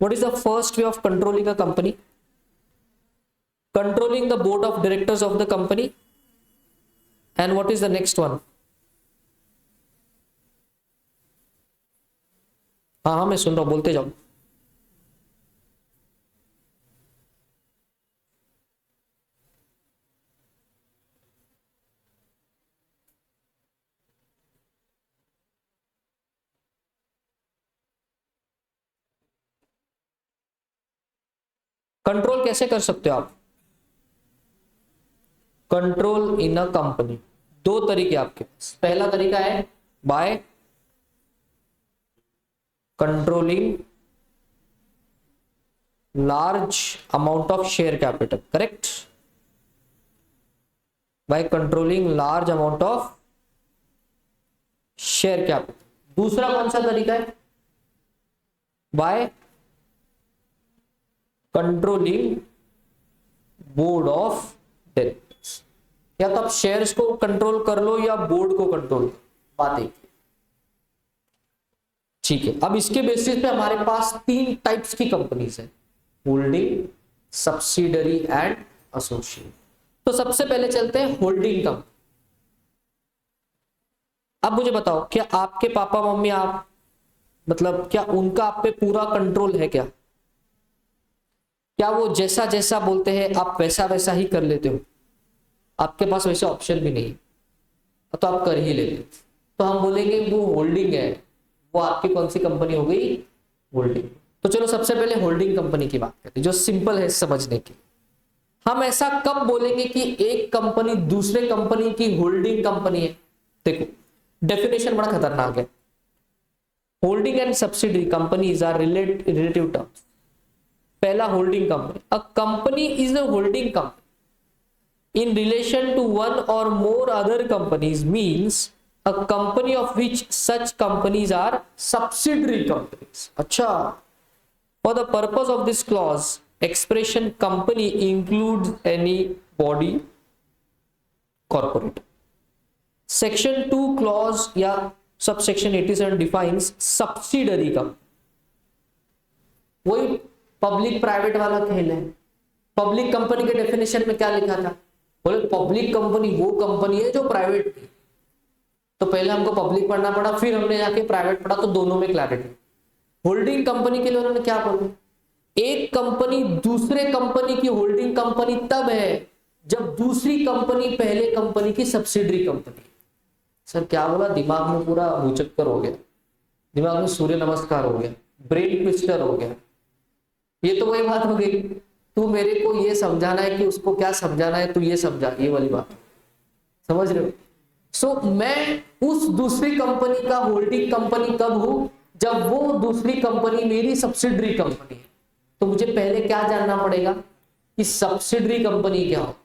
What is the first way of controlling a company, controlling the board of directors of the company, and what is the next one. हाँ हाँ मैं सुन रहा हूं, बोलते जाओ। कंट्रोल कैसे कर सकते हो आप, कंट्रोल इन अ कंपनी। दो तरीके आपके पास। पहला तरीका है by controlling large amount of share capital, correct, by controlling large amount of share capital. दूसरा कौन सा तरीका है, by controlling board of directors. या तो आप शेयर्स को कंट्रोल कर लो या बोर्ड को कंट्रोल, बात एक। ठीक है, अब इसके बेसिस पे हमारे पास तीन टाइप्स की कंपनीज है, होल्डिंग, सब्सिडरी एंड एसोसिएट। तो सबसे पहले चलते हैं होल्डिंग कंपनी। अब मुझे बताओ, क्या आपके पापा मम्मी, आप मतलब क्या उनका आप पे पूरा कंट्रोल है क्या वो जैसा जैसा बोलते हैं आप वैसा वैसा ही कर लेते हो, आपके पास वैसे ऑप्शन भी नहीं है तो आप कर ही लेते हो। तो हम बोलेंगे वो होल्डिंग है, वो आपकी कौन सी कंपनी हो गई, होल्डिंग। तो चलो सबसे पहले होल्डिंग कंपनी की बात करते हैं, जो सिंपल है समझने की। हम ऐसा कब बोलेंगे कि एक कंपनी दूसरे कंपनी की होल्डिंग कंपनी है। देखो डेफिनेशन बड़ा खतरनाक है। Holding and subsidiary companies are relative terms. पहला holding company, a company is a holding company in relation to one or more other companies means a company of which such companies are subsidiary companies. अच्छा, for the purpose of this clause, expression company includes any body corporate. Section 2 clause या subsection 87 defines subsidiary company. वही public private वाला खेल है। Public company के definition में क्या लिखा था, बोले पब्लिक कंपनी वो कंपनी है जो प्राइवेट थी। तो पहले हमको पब्लिक पढ़ना पड़ा, फिर हमने जाके प्राइवेट पढ़ा, तो दोनों में क्लैरिटी। होल्डिंग कंपनी के लिए उन्होंने क्या बोला, एक कंपनी दूसरे कंपनी की होल्डिंग कंपनी तब है जब दूसरी कंपनी पहले कंपनी की सब्सिडरी कंपनी। सर क्या बोला, दिमाग में पूरा भूचक्कर हो गया, दिमाग में सूर्य नमस्कार हो गया, ब्रेन ट्विस्टर हो गया। ये तो वही बात हो गई, तू मेरे को ये समझाना है कि उसको क्या समझाना है, तू ये समझा, ये वाली बात समझ रहे हो। सो मैं उस दूसरी कंपनी का होल्डिंग कंपनी कब हूं, जब वो दूसरी कंपनी मेरी सब्सिडरी कंपनी है। तो मुझे पहले क्या जानना पड़ेगा, कि सब्सिडरी कंपनी क्या हो।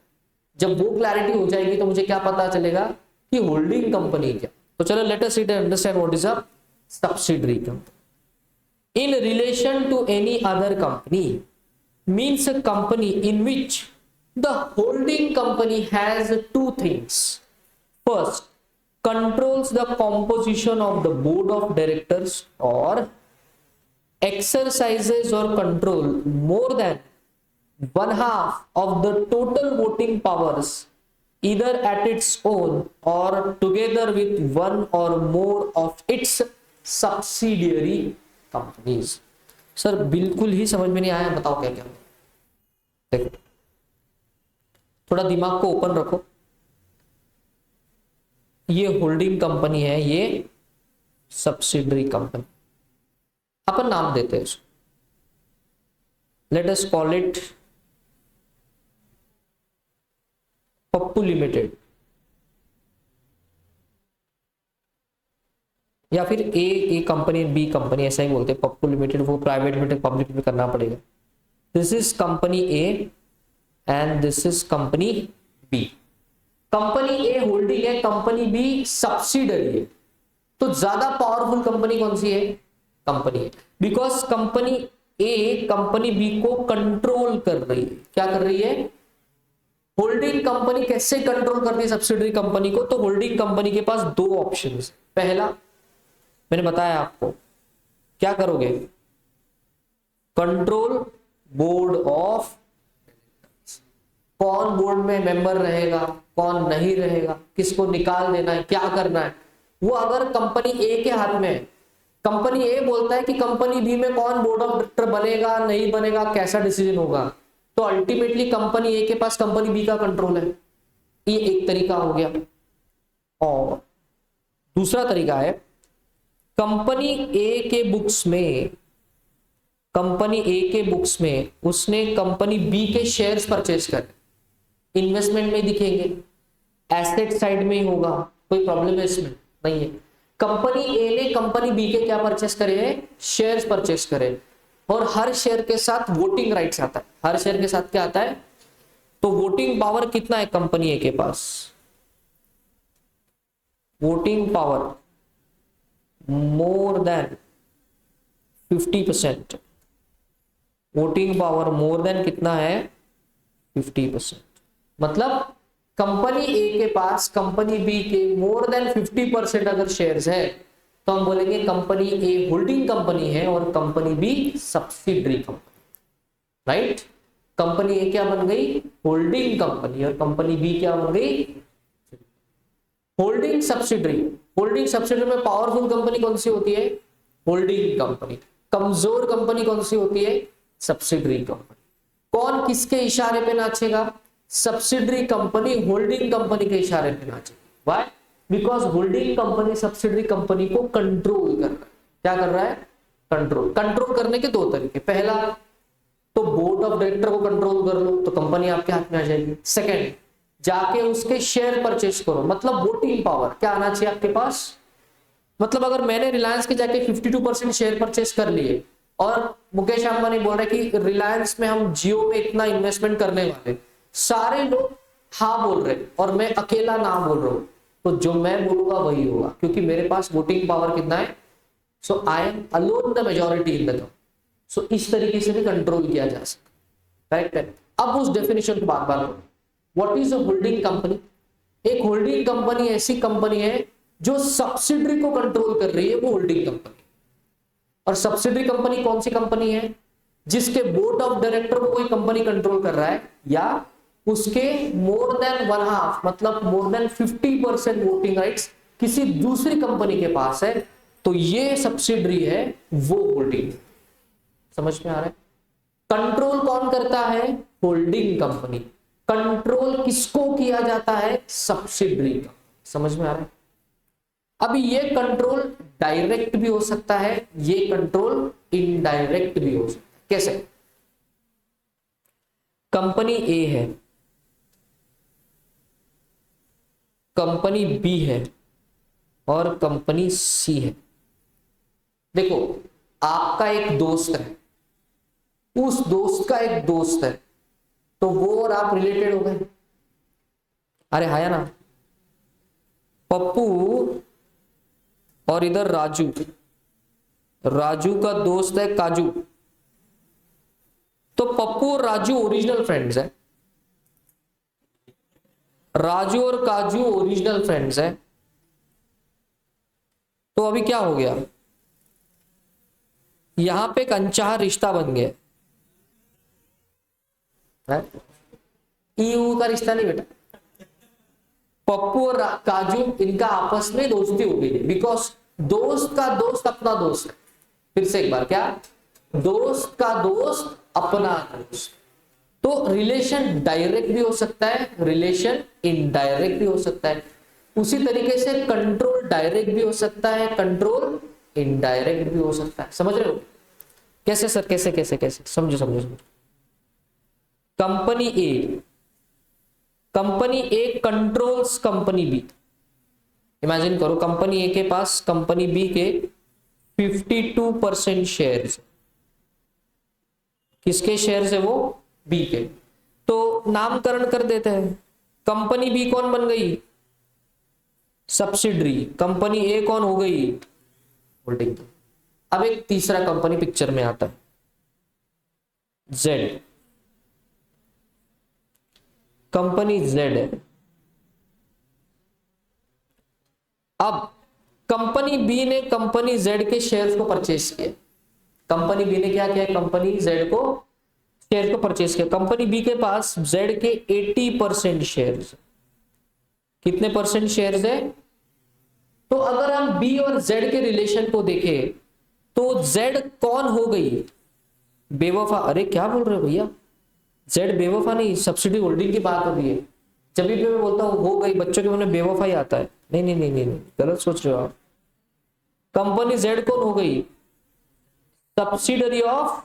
जब वो क्लैरिटी हो जाएगी तो मुझे क्या पता चलेगा कि होल्डिंग कंपनी क्या। तो चलो let us understand what is a subsidiary company. In relation to any other company means a company in which the holding company has two things. First, controls the composition of the board of directors or exercises or control more than one half of the total voting powers either at its own or together with one or more of its subsidiary companies। Sir बिल्कुल ही समझ में नहीं आया, बताओ क्या क्या। देखो थोड़ा दिमाग को ओपन रखो। ये होल्डिंग कंपनी है, ये सब्सिडरी कंपनी, अपन नाम देते हैं उसको, let us call it Pappu limited या फिर ए कंपनी बी कंपनी, ऐसा ही बोलते हैं। पप्पू लिमिटेड वो प्राइवेट लिमिटेड पब्लिक में करना पड़ेगा। This is company A and this is company B. Company A holding है, कंपनी बी सब्सिडरी है। तो ज्यादा पावरफुल कंपनी कौन सी है? Company A, because company A company B को कंट्रोल कर रही है। क्या कर रही है? होल्डिंग कंपनी कैसे कंट्रोल करती है सब्सिडरी कंपनी को? तो होल्डिंग कंपनी के पास दो ऑप्शन। पहला मैंने बताया आपको, क्या करोगे? कंट्रोल बोर्ड ऑफ, कौन बोर्ड में मेंबर रहेगा, कौन नहीं रहेगा, किसको निकाल देना है, क्या करना है, वो अगर कंपनी ए के हाथ में है। कंपनी ए बोलता है कि कंपनी बी में कौन बोर्ड ऑफ डायरेक्टर बनेगा, नहीं बनेगा, कैसा डिसीजन होगा, तो अल्टीमेटली कंपनी ए के पास कंपनी बी का कंट्रोल है। ये एक तरीका हो गया। और दूसरा तरीका है, कंपनी ए के बुक्स में, कंपनी ए के बुक्स में उसने कंपनी बी के शेयर्स परचेज करे, इन्वेस्टमेंट में दिखेंगे, एसेट साइड में ही होगा, कोई प्रॉब्लम है इसमें नहीं है। कंपनी ए ने कंपनी बी के क्या परचेस करे हैं? शेयर्स परचेस करे। और हर शेयर के साथ वोटिंग राइट्स आता है। हर शेयर के साथ क्या आता है? तो वोटिंग पावर कितना है कंपनी ए के पास? Voting power more than 50%। Voting power more than कितना है? 50%। मतलब कंपनी ए के पास कंपनी बी के मोर देन 50% अगर शेयर्स है तो हम बोलेंगे कंपनी ए होल्डिंग कंपनी है और company B subsidiary company. Right? Company A क्या बन गई? होल्डिंग कंपनी, और कंपनी बी क्या बन गई? Holding subsidiary. होल्डिंग सब्सिडरी में पावरफुल कंपनी कौन सी होती है? Holding company. कमजोर कंपनी कौन सी होती है? Subsidiary company. कौन किसके इशारे पे नाचेगा? सब्सिडरी कंपनी होल्डिंग कंपनी के इशारे पे नाचेगी। Why? Because holding company subsidiary company को कंट्रोल कर रहा है। क्या कर रहा है? कंट्रोल। कंट्रोल करने के दो तरीके। पहला तो बोर्ड ऑफ डायरेक्टर को कंट्रोल कर लो तो कंपनी आपके हाथ में आ जाएगी। सेकेंड, जाके उसके शेयर परचेस करो, मतलब वोटिंग पावर क्या आना चाहिए आपके पास? मतलब अगर मैंने रिलायंस के जाके 52% शेयर परचेस कर लिए और मुकेश अंबानी बोल रहे कि रिलायंस में हम जियो में इतना इन्वेस्टमेंट करने वाले, सारे लोग हाँ बोल रहे और मैं अकेला ना बोल रहा हूं, तो जो मैं बोलूंगा वही होगा, क्योंकि मेरे पास वोटिंग पावर कितना है? So I am alone the majority in the company. So इस तरीके से भी कंट्रोल किया जा सकता है। राइट है? अब उस डेफिनेशन को बात बात करो। What is a holding company? एक होल्डिंग कंपनी ऐसी कंपनी है जो सब्सिडरी को कंट्रोल कर रही है, वो होल्डिंग कंपनी। और सब्सिडरी कंपनी कौन सी कंपनी है? जिसके बोर्ड ऑफ डायरेक्टर को कोई कंपनी कंट्रोल कर रहा है या उसके मोर देन वन हाफ, मतलब मोर देन 50% वोटिंग राइट्स किसी दूसरी कंपनी के पास है, तो ये सब्सिडरी है, वो होल्डिंग। समझ में आ रहा है? कंट्रोल कौन करता है? Holding company. कंट्रोल किसको किया जाता है? सब्सिडरी का। समझ में आ रहा है? अभी ये कंट्रोल डायरेक्ट भी हो सकता है, ये कंट्रोल इनडायरेक्ट भी हो सकता है। कैसे? कंपनी ए है, कंपनी बी है और कंपनी सी है। देखो, आपका एक दोस्त है, उस दोस्त का एक दोस्त है, तो वो और आप रिलेटेड हो गए। अरे हाया ना, पप्पू और इधर राजू, राजू का दोस्त है काजू, तो पप्पू और राजू ओरिजिनल फ्रेंड्स है, राजू और काजू ओरिजिनल फ्रेंड्स है। तो अभी क्या हो गया, यहां पे एक अनचाहा रिश्ता बन गया है, का रिश्ता नहीं बेटा, पप्पू और काजू इनका आपस में दोस्ती हो गई है, बिकॉज दोस्त का दोस्त अपना दोस्त। फिर से एक बार, क्या, दोस्त का दोस्त अपना दोस्त। तो रिलेशन डायरेक्ट भी हो सकता है, रिलेशन इनडायरेक्ट भी हो सकता है। उसी तरीके से कंट्रोल डायरेक्ट भी हो सकता है, कंट्रोल इनडायरेक्ट भी हो सकता है। समझ रहे हो कैसे सर, कैसे कैसे कैसे, समझो समझो समझो। Company A, company A controls company B. Imagine करो कंपनी ए के पास कंपनी बी के 52% शेयर्स। किसके शेयर्स है वो, बी के। तो नामकरण कर देते हैं, कंपनी बी कौन बन गई, सब्सिडरी, कंपनी ए कौन हो गई, होल्डिंग। अब एक तीसरा कंपनी पिक्चर में आता है, जेड, कंपनी जेड है। अब कंपनी बी ने कंपनी जेड के शेयर्स को परचेज किया, कंपनी बी ने क्या किया, कंपनी जेड को शेयर को परचेज किया। कंपनी बी के पास जेड के 80% शेयर्स। कितने परसेंट शेयर्स है, तो अगर हम बी और जेड के रिलेशन को देखें तो जेड कौन हो गई, बेवफा। अरे क्या बोल रहे हो भैया, जेड बेवफा नहीं, सब्सिडी होल्डिंग की बात हो रही है। जब भी मैं बोलता हूं हो गई, बच्चों के मन में बेवफा ही आता है। नहीं नहीं नहीं नहीं, नहीं। गलत सोच रहे हो आप। कंपनी जेड कौन हो गई, subsidiary of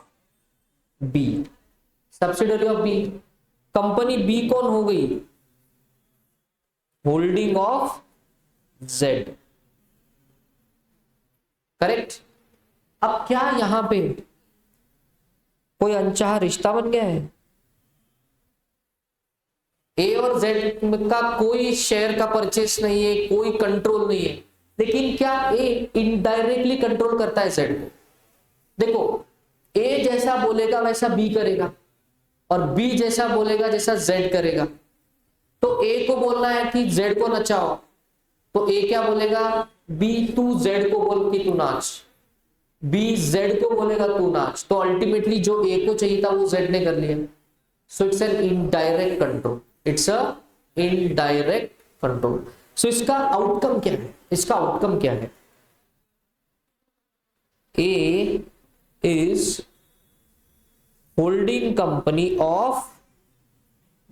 B, subsidiary of B. Company B कौन हो गई, होल्डिंग ऑफ जेड, करेक्ट। अब क्या यहां पे कोई अनचाहा रिश्ता बन गया है, ए और जेड का कोई शेयर का परचेस नहीं है, कोई कंट्रोल नहीं है, लेकिन क्या ए इनडायरेक्टली कंट्रोल करता है जेड को। देखो, ए जैसा बोलेगा वैसा बी करेगा, और बी जैसा बोलेगा जैसा जेड करेगा। तो ए को बोलना है कि जेड को नचाओ, तो ए क्या बोलेगा, बी तू जेड को बोल कि तू नाच, बी जेड को बोलेगा तू नाच। तो अल्टीमेटली जो ए को चाहिए था वो जेड ने कर लिया। So it's an indirect control, it's a indirect control. So इसका आउटकम क्या है, इसका आउटकम क्या है, A is holding company of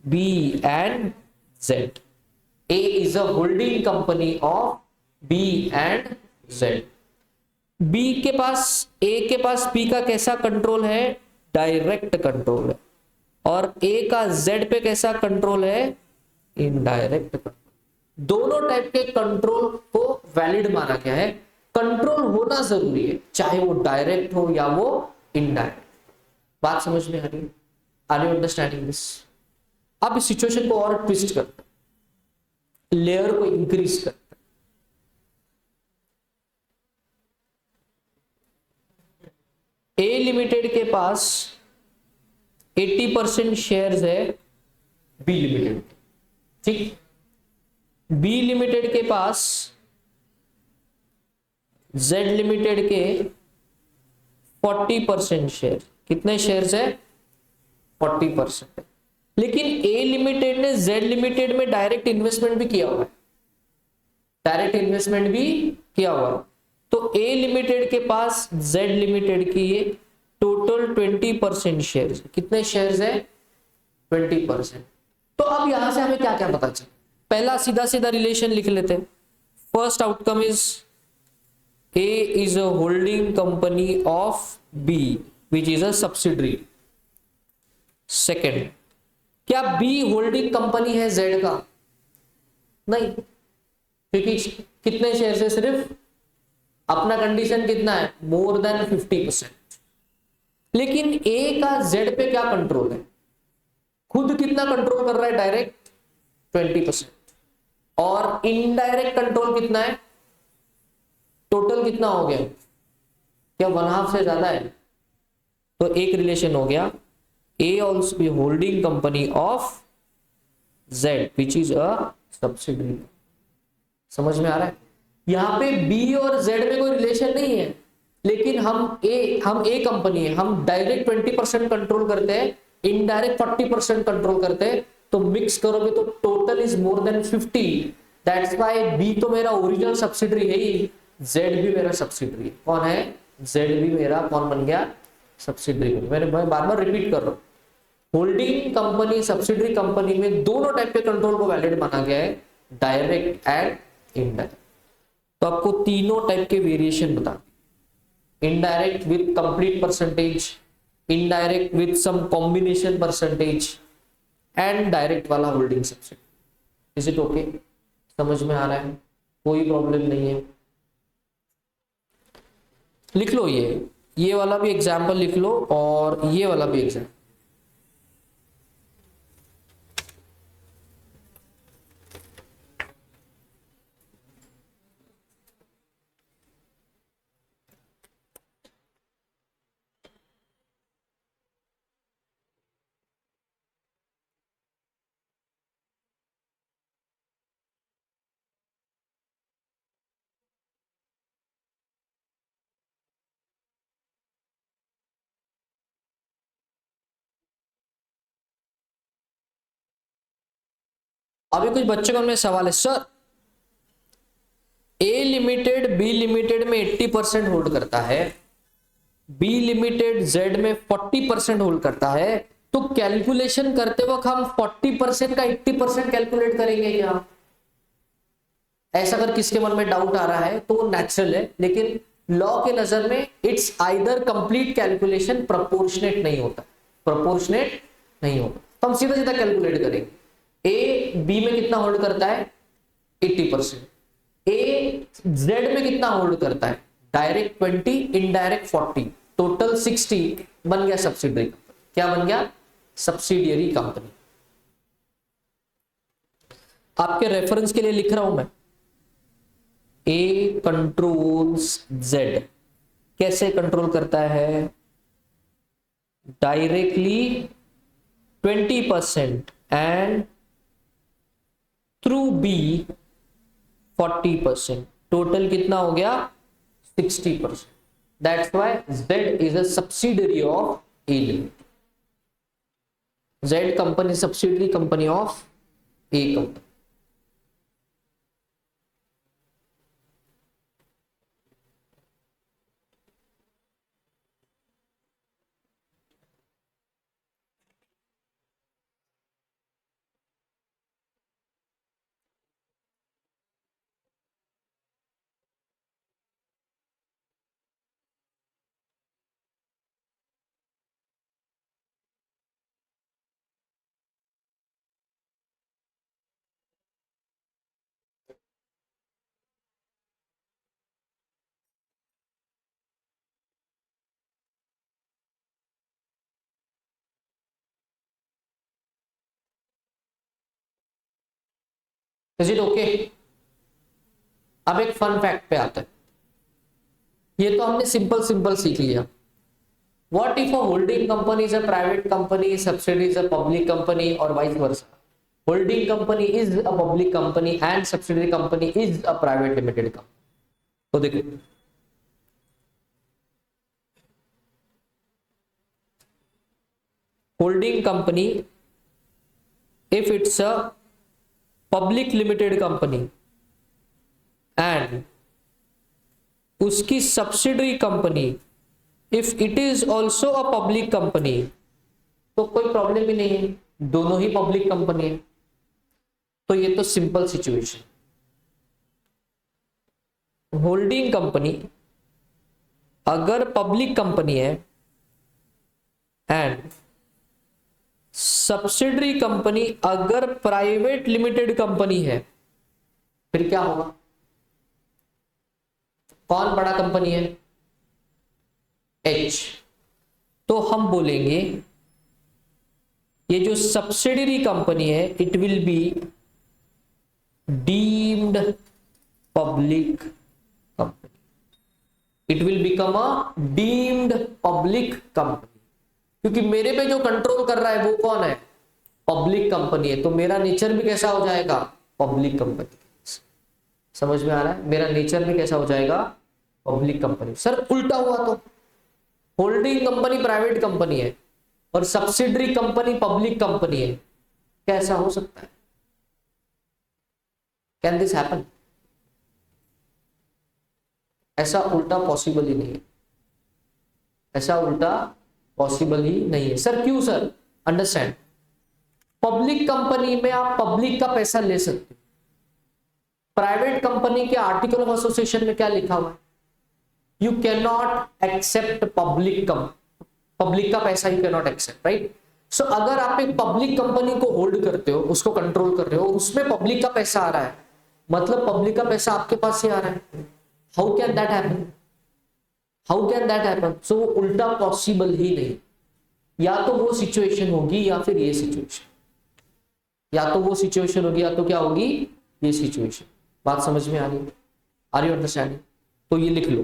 B and Z, A is a holding company of B and Z. B के पास, ए के पास बी का कैसा कंट्रोल है, डायरेक्ट कंट्रोल है, और ए का जेड पे कैसा कंट्रोल है, इनडायरेक्ट कंट्रोल। दोनों टाइप के कंट्रोल को वैलिड माना गया है। कंट्रोल होना जरूरी है, चाहे वो डायरेक्ट हो या वो इनडायरेक्ट। बात समझ में आ रही है, आर यू अंडरस्टैंडिंग दिस। अब इस सिचुएशन को और ट्विस्ट करते, लेयर को इंक्रीज करते। ए लिमिटेड के पास 80% शेयर्स है बी लिमिटेड, ठीक। बी लिमिटेड के पास जेड लिमिटेड के 40% शेयर। कितने शेयर्स है, 40%। लेकिन ए लिमिटेड ने जेड लिमिटेड में डायरेक्ट इन्वेस्टमेंट भी किया हुआ है, डायरेक्ट इन्वेस्टमेंट भी किया हुआ है। तो ए लिमिटेड के पास जेड लिमिटेड की टोटल 20% शेयर्स। कितने शेयर्स है, 20%। तो अब यहां से हमें क्या क्या पता चला, पहला सीधा सीधा रिलेशन लिख लेते हैं। First outcome is A is a holding company of B which is a subsidiary. Second, क्या बी होल्डिंग कंपनी है जेड का, नहीं, क्योंकि कितने शेयर है, सिर्फ अपना कंडीशन कितना है, मोर देन 50%। लेकिन ए का जेड पे क्या कंट्रोल है, खुद कितना कंट्रोल कर रहा है डायरेक्ट 20%, और इनडायरेक्ट कंट्रोल कितना है, टोटल कितना हो गया, क्या 1/2 से ज्यादा है। तो एक रिलेशन हो गया, A also B holding company of Z which is a subsidiary. समझ में आ रहा है, यहां पे बी और जेड में कोई रिलेशन नहीं है, लेकिन हम ए कंपनी है, हम डायरेक्ट 20% कंट्रोल करते हैं, इनडायरेक्ट 40% कंट्रोल करते हैं, तो मिक्स करोगे तो total is more than 50। That's why B तो मेरा ओरिजिनल सब्सिडरी है ही, जेड भी मेरा सब्सिडरी है। कौन है, जेड भी मेरा कौन बन गया, सब्सिडरी। मैं बार बार रिपीट कर रहा हूं, होल्डिंग कंपनी सब्सिडरी कंपनी में दोनों टाइप के कंट्रोल को वैलिड माना गया है, डायरेक्ट एंड इनडायरेक्ट। तो आपको तीनों टाइप के वेरिएशन बता, indirect with complete percentage, indirect with some combination percentage, and direct वाला holding subsidy. Is it okay, समझ में आ रहा है, कोई प्रॉब्लम नहीं है। लिख लो ये वाला भी एग्जाम्पल लिख लो, और ये वाला भी एग्जाम्पल। अभी कुछ बच्चों का में सवाल है, sir A limited B limited में 80% होल्ड करता है, बी लिमिटेड जेड में 40% होल्ड करता है, तो कैलकुलेशन करते वक्त हम 40% का 80% कैलकुलेट करेंगे क्या? ऐसा अगर किसके मन में डाउट आ रहा है तो वो नेचुरल है, लेकिन लॉ के नजर में it's either complete calculation proportionate नहीं होता, प्रोपोर्शनेट नहीं होता, तो हम सीधा सीधा कैलकुलेट करेंगे। ए बी में कितना होल्ड करता है 80%, ए जेड में कितना होल्ड करता है डायरेक्ट 20, इनडायरेक्ट 40, टोटल 60, बन गया सब्सिडरी कंपनी। क्या बन गया? Subsidiary company. आपके रेफरेंस के लिए लिख रहा हूं मैं, ए कंट्रोल्स जेड। कैसे कंट्रोल करता है? Directly 20% and through B 40%, total कितना हो गया 60%। That's why Z is a subsidiary of A limited. Z company subsidiary company of A company. Is it okay? अब एक फन फैक्ट पे आता है। ये तो हमने सिंपल सिंपल सीख लिया। What if a holding company is a private company, subsidy is a public company, और vice versa. Holding company is a public company and subsidiary company is a private limited company. तो देखो, holding company if it's a public limited company and उसकी subsidiary company if it is also a public company, तो कोई problem ही नहीं है, दोनों ही public company है। तो ये तो सिंपल सिचुएशन। होल्डिंग कंपनी अगर पब्लिक कंपनी है एंड सब्सिडरी कंपनी अगर प्राइवेट लिमिटेड कंपनी है, फिर क्या होगा? कौन बड़ा कंपनी है? एच। तो हम बोलेंगे ये जो सब्सिडरी कंपनी है it will be deemed public company, it will become a deemed public company, क्योंकि मेरे पे जो कंट्रोल कर रहा है वो कौन है, पब्लिक कंपनी है, तो मेरा नेचर भी कैसा हो जाएगा, पब्लिक कंपनी। समझ में आ रहा है, मेरा नेचर भी कैसा हो जाएगा, पब्लिक कंपनी। सर उल्टा हुआ तो, होल्डिंग कंपनी प्राइवेट कंपनी है और सब्सिडरी कंपनी पब्लिक कंपनी है, कैसा हो सकता है, कैन दिस हैपन? ऐसा उल्टा पॉसिबल ही नहीं है, ऐसा उल्टा पॉसिबल ही नहीं है। सर क्यों सर? अंडरस्टैंड, पब्लिक कंपनी में आप पब्लिक का पैसा ले सकते हो, प्राइवेट कंपनी के आर्टिकल ऑफ एसोसिएशन में क्या लिखा हुआ है, you can not accept public का पैसा, you can not accept, right. So अगर आप एक पब्लिक कंपनी को होल्ड करते हो, उसको कंट्रोल कर रहे हो, उसमें पब्लिक का पैसा आ रहा है, मतलब पब्लिक का पैसा आपके पास ही आ रहा है, how can that happen, how can that happen? So वो उल्टा पॉसिबल ही नहीं, या तो वो सिचुएशन होगी या फिर ये सिचुएशन, या तो वो सिचुएशन होगी या तो क्या होगी, ये सिचुएशन। बात समझ में आ रही है, आर यू अंडरस्टैंडिंग? तो ये लिख लो,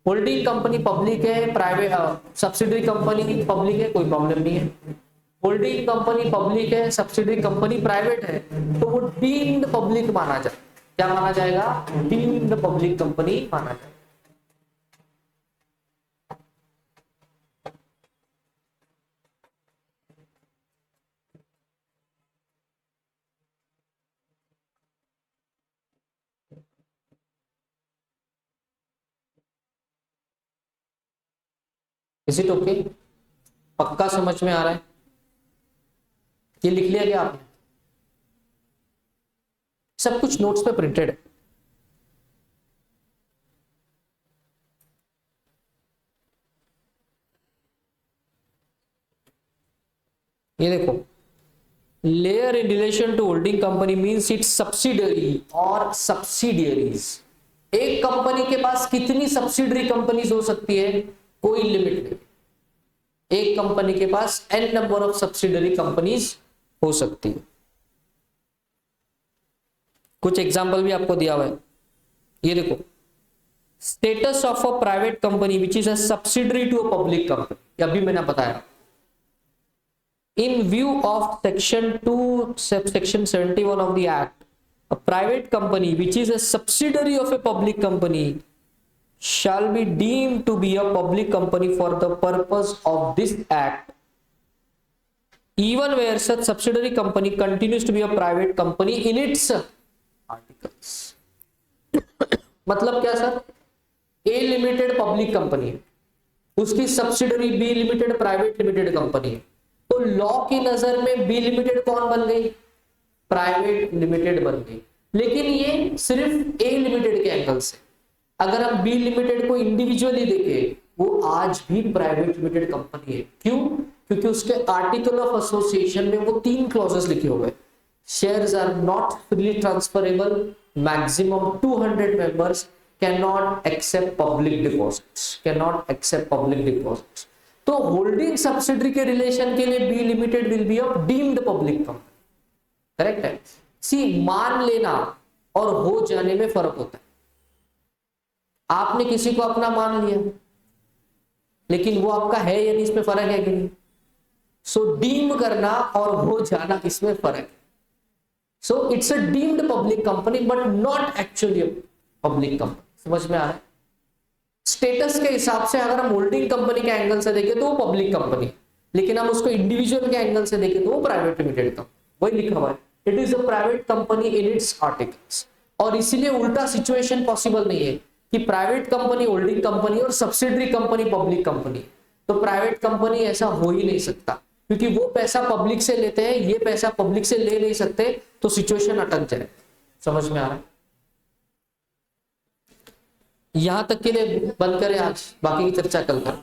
होल्डिंग कंपनी पब्लिक है, प्राइवेट सब्सिडरी कंपनी पब्लिक है, कोई प्रॉब्लम नहीं है। होल्डिंग कंपनी पब्लिक है, सब्सिडरी कंपनी प्राइवेट है, तो वो डीम्ड पब्लिक माना जाए, क्या माना जाएगा, डीम्ड पब्लिक कंपनी माना जाएगा। Is it okay? पक्का समझ में आ रहा है? ये लिख लिया क्या आपने? सब कुछ नोट्स पे प्रिंटेड है। ये देखो, layer in relation to holding company means its subsidiary और सब्सिडियरीज। एक कंपनी के पास कितनी सब्सिडरी कंपनीज हो सकती है, कोई लिमिट नहीं, एक कंपनी के पास n number of subsidiary companies हो सकती है। कुछ एग्जांपल भी आपको दिया हुआ है, ये देखो, status of a private company which is a subsidiary to a public company, अभी मैंने बताया, in view of section 2 subsection 71 of the act, a private company which is a subsidiary of a public company shall be deemed to be a public company for the purpose of this act, even where such subsidiary company continues to be a private company in its articles। मतलब क्या sir, A limited public company है, उसकी subsidiary B limited private limited company है, तो law की नजर में B limited कौन बन गई, प्राइवेट लिमिटेड बन गई। लेकिन ये सिर्फ ए लिमिटेड के एंगल से, अगर हम बी लिमिटेड को इंडिविजुअली देखें, वो आज भी प्राइवेट लिमिटेड कंपनी है। क्यों? क्योंकि उसके आर्टिकल ऑफ एसोसिएशन में वो 3 क्लॉजेस लिखे हुए हैं, shares are not freely transferable, maximum 200 members can not accept public deposits, can not accept public deposits. तो होल्डिंग सब्सिडरी के रिलेशन के लिए B limited will be a deemed public company, correct है। सी, मान लेना और हो जाने में फर्क होता है। आपने किसी को अपना मान लिया, लेकिन वो आपका है या नहीं, इसमें फर्क है कि नहीं। सो डीम करना और हो जाना, इसमें फर्क है। So it's a deemed public company but not actually public company. समझ में आ रहा है? स्टेटस के हिसाब से अगर हम होल्डिंग कंपनी के एंगल से देखें तो वो पब्लिक कंपनी, लेकिन हम उसको इंडिविजुअल के एंगल से देखें तो वो प्राइवेट लिमिटेड कंपनी। वही लिखा हुआ है, it is a private company in its articles. और इसीलिए उल्टा सिचुएशन पॉसिबल नहीं है कि प्राइवेट कंपनी होल्डिंग कंपनी और सब्सिडरी कंपनी पब्लिक कंपनी। तो प्राइवेट कंपनी ऐसा हो ही नहीं सकता, क्योंकि वो पैसा पब्लिक से लेते हैं, ये पैसा पब्लिक से ले नहीं सकते, तो सिचुएशन अटक जाए। समझ में आ रहा है? यहां तक के लिए बंद करें आज, बाकी की चर्चा कल करें।